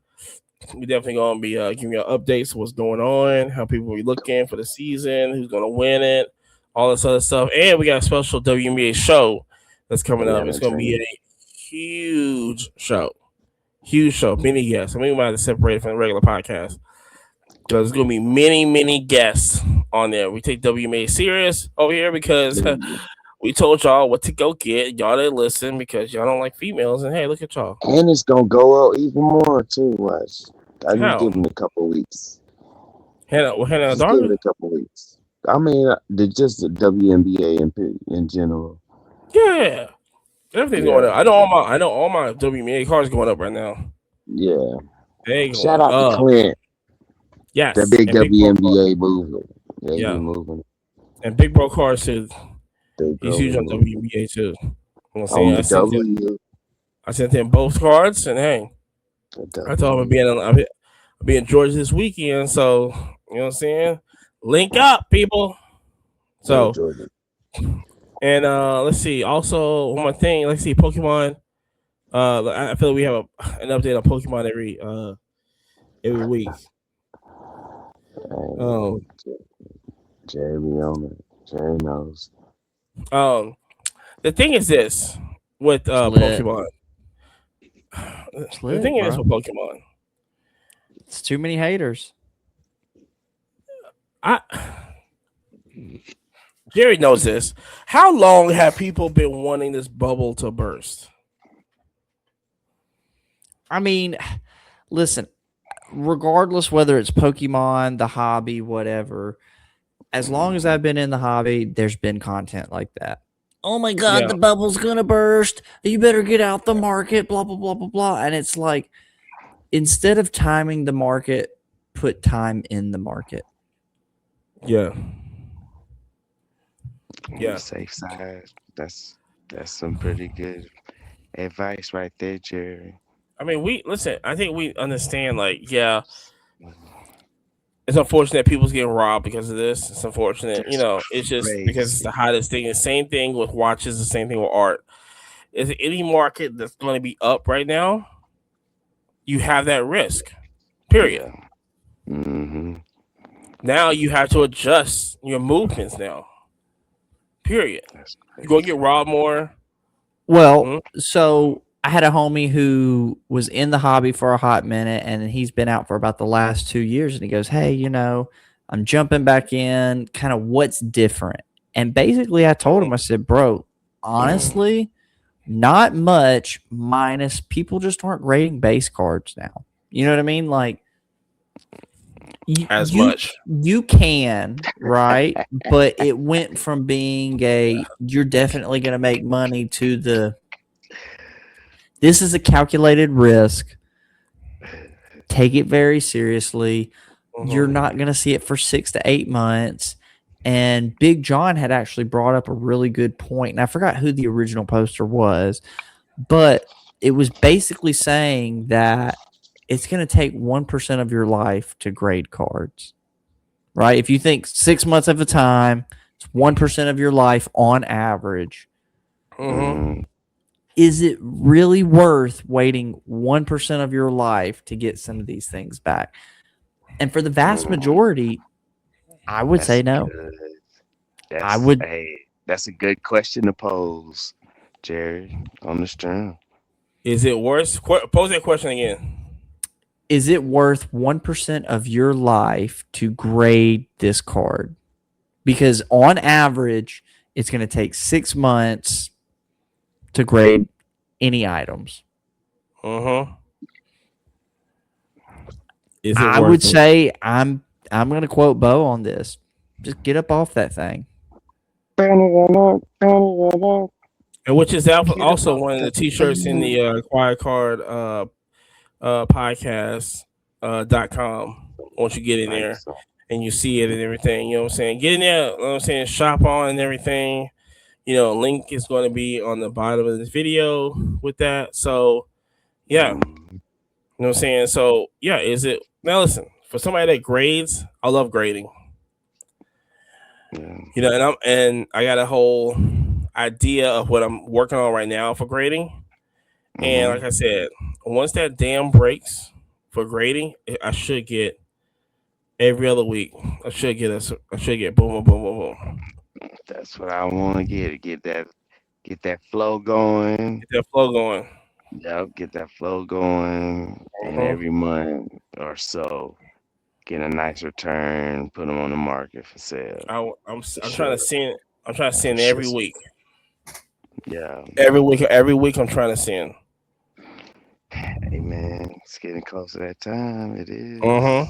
We definitely gonna be giving you updates of what's going on, how people be looking for the season, who's gonna win it, all this other stuff, and we got a special WNBA show that's coming up. It's gonna be a huge show, many guests. I mean, we might have to separate it from the regular podcast because there's gonna be many guests on there. We take WNBA serious over here because we told y'all what to go get. Y'all didn't listen because y'all don't like females, and hey, look at y'all. And it's gonna go up even more too. Watch. I just How? give it a couple weeks. Hannah Just give it a couple weeks. I mean, just the WNBA in general. Yeah. Everything's going up. I know all my WNBA cards going up right now. Yeah. They going Shout out up. to Clint. Yes. The big and WNBA movement. Yeah, Yeah. he's moving. And Big Bro cards too. Big He's bro huge on movement. WNBA too. On the W. I sent in both cards, and hey, I told him I'll be in Georgia this weekend, so you know what I'm saying. Link up, people. So, Georgia. and let's see. Also, one more thing. Let's see, Pokemon. I feel like we have an update on Pokemon every week. Jeremy on it. Jerry knows. The thing is this with Pokemon. The thing is with Pokemon. It's too many haters. Jerry knows this. How long have people been wanting this bubble to burst? I mean, listen, regardless whether it's Pokemon, the hobby, whatever, as long as I've been in the hobby, there's been content like that. Oh my God, the bubble's gonna burst. You better get out the market, blah, blah, blah, blah, blah. And it's like, instead of timing the market, put time in the market. Yeah. Yeah. Safe side. That's some pretty good advice right there, Jerry. I mean, I think we understand, like, yeah, it's unfortunate people's getting robbed because of this. It's unfortunate, it's just because it's the hottest thing. The same thing with watches, the same thing with art. Is there any market that's going to be up right now? You have that risk, period. Yeah. Mm-hmm. Now you have to adjust your movements now, period. You're going to get robbed more. Well, so I had a homie who was in the hobby for a hot minute, and he's been out for about the last 2 years. And he goes, "Hey, I'm jumping back in. Kind of what's different?" And basically, I told him, I said, "Bro, honestly, not much. Minus people just aren't grading base cards now. You know what I mean? Like, much you can, right? But it went from being you're definitely going to make money to this is a calculated risk. Take it very seriously. You're not going to see it for 6 to 8 months." And Big John had actually brought up a really good point, and I forgot who the original poster was, but it was basically saying that it's going to take 1% of your life to grade cards, right? If you think 6 months of a time, it's 1% of your life on average. Is it really worth waiting 1% of your life to get some of these things back? And for the vast majority, I would say no. That's a good question to pose, Jerry, on the stream. Is it worth? Pose that question again. Is it worth 1% of your life to grade this card? Because on average, it's going to take 6 months to grade any items. I would say I'm going to quote Bo on this. Just get up off that thing. And which is also one of the t-shirts in the Quiet Card podcast .com. Once you get in there and you see it and everything, you know what I'm saying? Get in there, you know what I'm saying? Shop on and everything. You know, link is going to be on the bottom of this video with that. So, yeah. You know what I'm saying? So, yeah, now listen, for somebody that grades, I love grading. Yeah. You know, and I got a whole idea of what I'm working on right now for grading. And like I said, once that dam breaks for grading, I should get every other week. I should get boom, boom, boom, boom, boom. That's what I want to get. Get that flow going. Get that flow going. Yep, get that flow going, and every month or so, get a nice return, put them on the market for sale. I'm trying to send. I'm trying to send every week. Yeah. Every week I'm trying to send. Hey man, it's getting close to that time. It is. I'm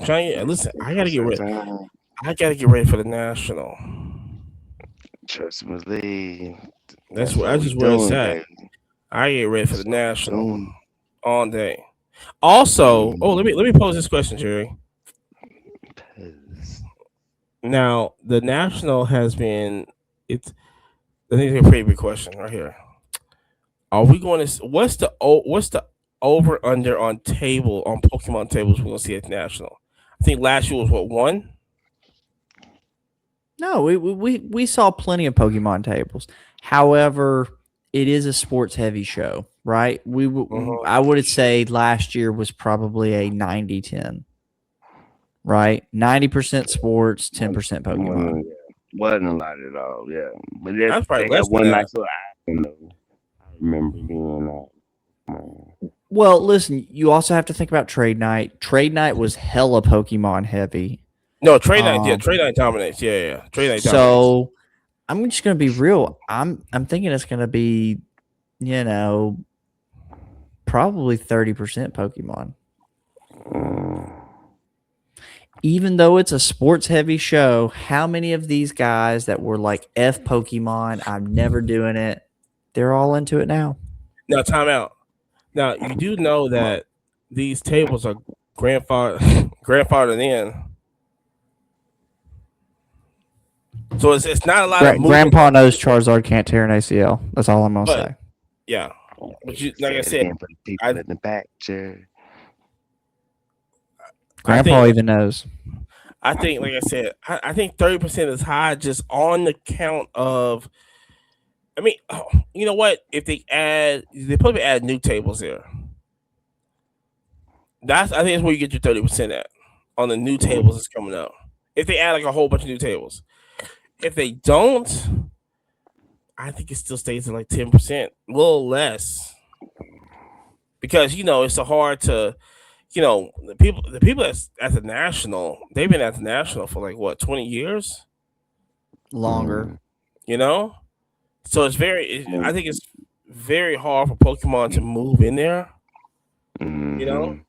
trying to listen. I gotta get ready. I gotta get ready for the national. Trust me, Lee. That's where it's at. Baby. I get ready for the national all day. Also, let me pose this question, Jerry. Now, the national has been. I think it's a pretty big question right here. Are we going to? What's the over under on Pokemon tables we're gonna see at the national? I think last year was what, 1? No, we saw plenty of Pokemon tables. However, it is a sports heavy show, right? I would say last year was probably a 90-10. Right? 90% sports, 10% Pokemon. Wasn't a lot at all, yeah. But that's probably less one than nice little item, though. I remember being well, listen, you also have to think about trade night. Trade night was hella Pokemon heavy. No, trade night, trade night dominates. Yeah. Trade night dominates. So I'm just gonna be real. I'm thinking it's gonna be, probably 30% Pokemon. Even though it's a sports heavy show, how many of these guys that were like F Pokemon, I'm never doing it, they're all into it now? Now, time out. Now, you do know that these tables are grandfathered in. So it's not a lot of Grandpa knows Charizard can't tear an ACL. That's all I'm going to say. Yeah. But like I said, people in the back chair. Grandpa even knows. I think, like I said, I think 30% is high just on the count of. I mean, you know what? If they probably add new tables there. I think that's where you get your 30% at on the new tables that's coming out. If they add like a whole bunch of new tables, if they don't, I think it still stays at like 10%, a little less, because it's so hard to. The people that's at the national, they've been at the national for like what, 20 years? Longer. So I think it's very hard for Pokemon to move in there. And then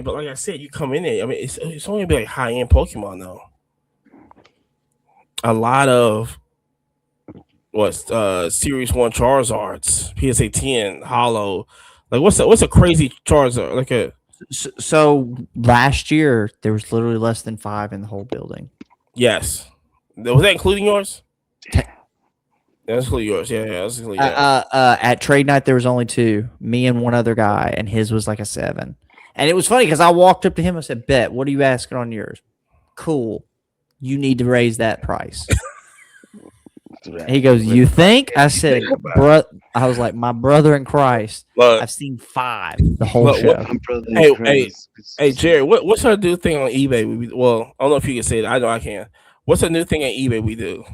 but like I said, you come in there. I mean, it's only be like high end Pokemon though. A lot of Series 1 Charizards, PSA 10, Hollow. Like what's a crazy Charizard? Like so last year there was literally less than 5 in the whole building. Yes. Was that including yours? That's including yours. Yeah, that's including yours. At trade night there was only 2, me and one other guy, and his was like a 7. And it was funny because I walked up to him and said, "Bet, what are you asking on yours?" "Cool. You need to raise that price." He goes, "You think?" I said, I was like, "My brother in Christ, I've seen 5 the whole show." Hey, Jerry, what's our new thing on eBay? Well, I don't know if you can say it. I know I can. What's a new thing on eBay we do?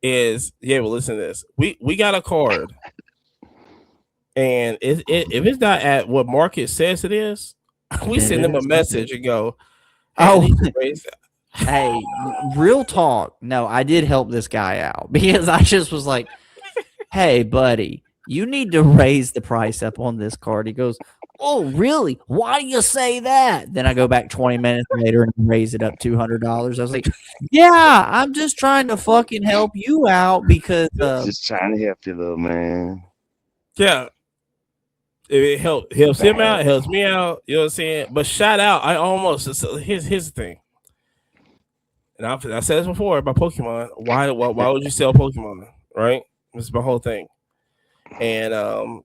Listen to this. We got a card, and if it's not at what market says it is, we send them a message and go, Hey, real talk. No, I did help this guy out because I just was like, "Hey, buddy, you need to raise the price up on this card." He goes, Oh, really? Why do you say that? Then I go back 20 minutes later and raise it up $200. I was like, yeah, I'm just trying to fucking help you out because Just trying to help you, little man. Yeah. It helps him out, Bad. it helps me out. You know what I'm saying? But shout out, I almost so here's the thing. And I said this before about Pokemon. Why would you sell Pokemon? Right? This is my whole thing. And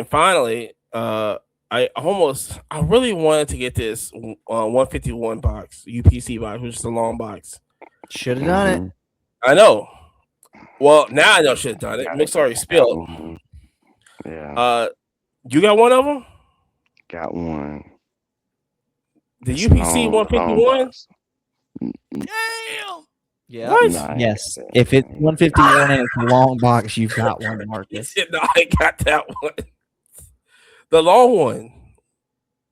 finally, I really wanted to get this 151 box, UPC box, which is the long box. should have done it. I know. Well, now I know I should have done it. Got Mix it. already spilled. Mhm. Yeah, You got one of them? got one. The It's UPC long 151? box. Damn. Yeah. What? Nah, I ain't Yes. got that. If it's 151 and it's a long box, you've got one, He Marcus. said, no, I got that one. The long one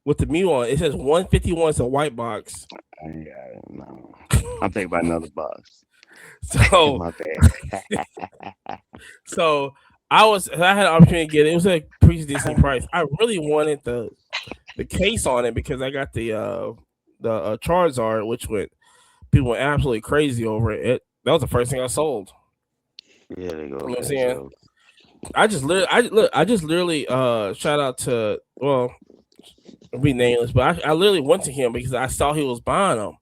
with the Mew on. It says 151. It's a white box. I ain't got it. No. I'm thinking about another box. So My bad. So I had an opportunity to get it. It was a pretty decent price. I really wanted the case on it because I got the Charizard, which people went absolutely crazy over it. That was the first thing I sold. Yeah, they go. You know what I'm saying? I just literally shout out to I'll be nameless, but I literally went to him because I saw he was buying them.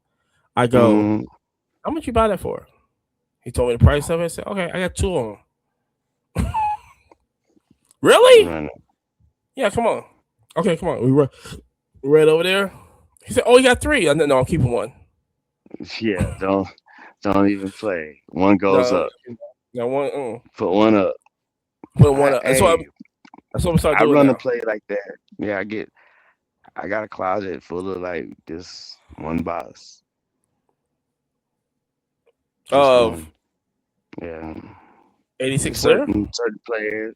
I go, how much you buy that for? He told me the price of it. I said, okay, I got two of them. Really? Running. Yeah, come on. Okay, come on. We right over there. He said, "Oh, you got three." I said, "No, I'm keeping one." Yeah, don't even play. One goes No, up. no one. Put one up. Put one up. That's what Hey, I'm starting I doing run now. the play like that. Yeah, I got a closet full of like this one box. Just Of one. Yeah. 86 Just player.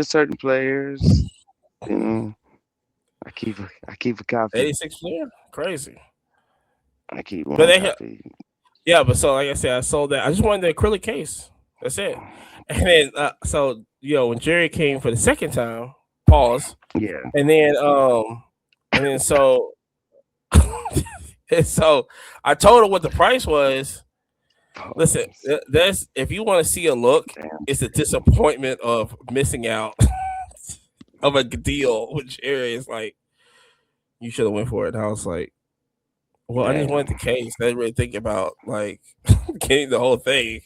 certain players, you know. I keep a copy. 86 player. Crazy. I keep But one they copy. yeah, but so like I said, I sold that. I just wanted the acrylic case. That's it. And then so when Jerry came for the second time, pause. Yeah. And then so and so I told her what the price was. Listen, that's if you want to see a look, Damn. it's the disappointment of missing out of a deal with Jerry. It's like you should have went for it. And I was like, well, I just wanted the case. I didn't really think about like getting the whole thing.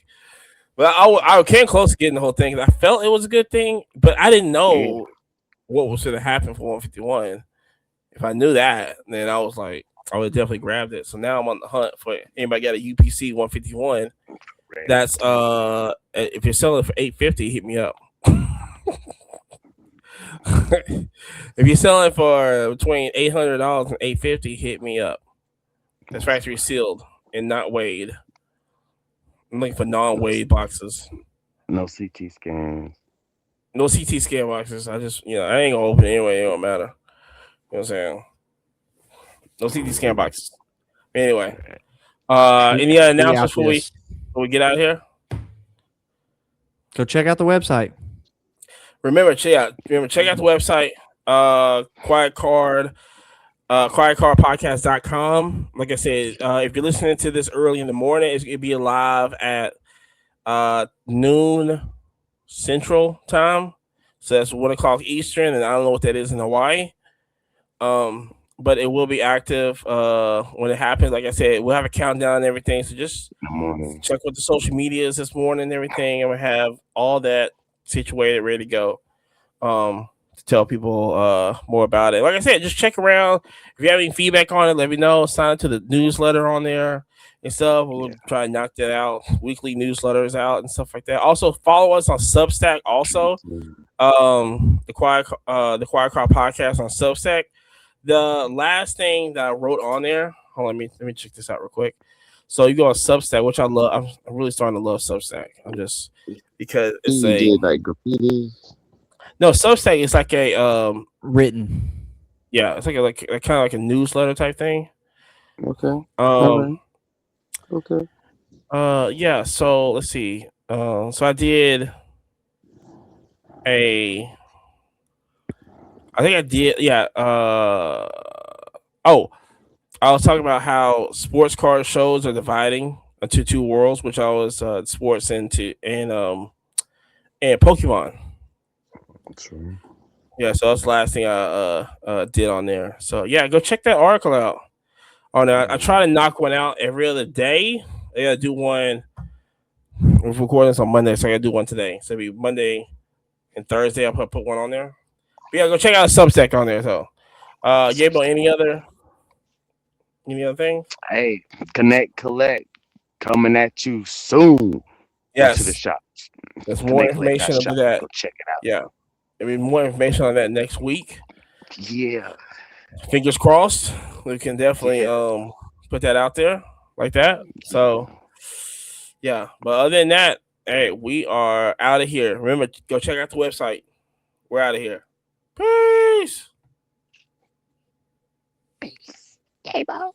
But I came close to getting the whole thing. 'Cause I felt it was a good thing, but I didn't know what was going to happen for 151. If I knew that, then I was like, I would definitely grabbed it. So now I'm on the hunt for anybody got a UPC 151. That's if you're selling it for $850, hit me up. If you're selling for between $800 and $850, hit me up. That's factory sealed and not weighed. I'm looking for non-weighed boxes. No CT scans. No CT scan boxes. I just I ain't gonna open it anyway. It don't matter. You know what I'm saying? No CT scan boxes. Anyway, any other announcements before we get out of here? Go check out the website. Remember, check out the website, quietcardpodcast.com. Like I said, if you're listening to this early in the morning, it'll be live at noon Central time. So that's 1 o'clock Eastern, and I don't know what that is in Hawaii. But it will be active when it happens. Like I said, we'll have a countdown and everything. So just check with the social medias this morning and everything, and we'll have all that situated, ready to go. To tell people more about it. Like I said, just check around. If you have any feedback on it, let me know. Sign up to the newsletter on there and stuff. We'll try to knock that out. Weekly newsletters out and stuff like that. Also, follow us on Substack. Also, the Quiet Car Podcast on Substack. The last thing that I wrote on there. Hold on, let me check this out real quick. So you go on Substack, which I love. I'm really starting to love Substack. I'm just because it's did like graffiti. No, Substack is like a written. Yeah, it's like kind of like a newsletter type thing. Okay. Okay. Yeah. So let's see. So I did I think I did. Yeah. Oh, I was talking about how sports car shows are dividing into two worlds, which I was sports and Pokemon. True. Yeah, so that's the last thing I did on there. So yeah, go check that article out. On there, I try to knock one out every other day. I gotta do one. We're recording this on Monday, so I gotta do one today. So it'll be Monday and Thursday. I'll put one on there. But yeah, go check out Substack on there. So, Yabo, any other things? Hey, Connect Collect coming at you soon into the Yes, shops. there's more Connect Collect information shop. about that. Go check it out. Yeah, there'll be more information on that next week. Yeah. Fingers crossed. We can definitely Yeah. put that out there like that. So yeah, but other than that, hey, we are out of here. Remember, go check out the website. We're out of here. Peace. Peace. Gabo.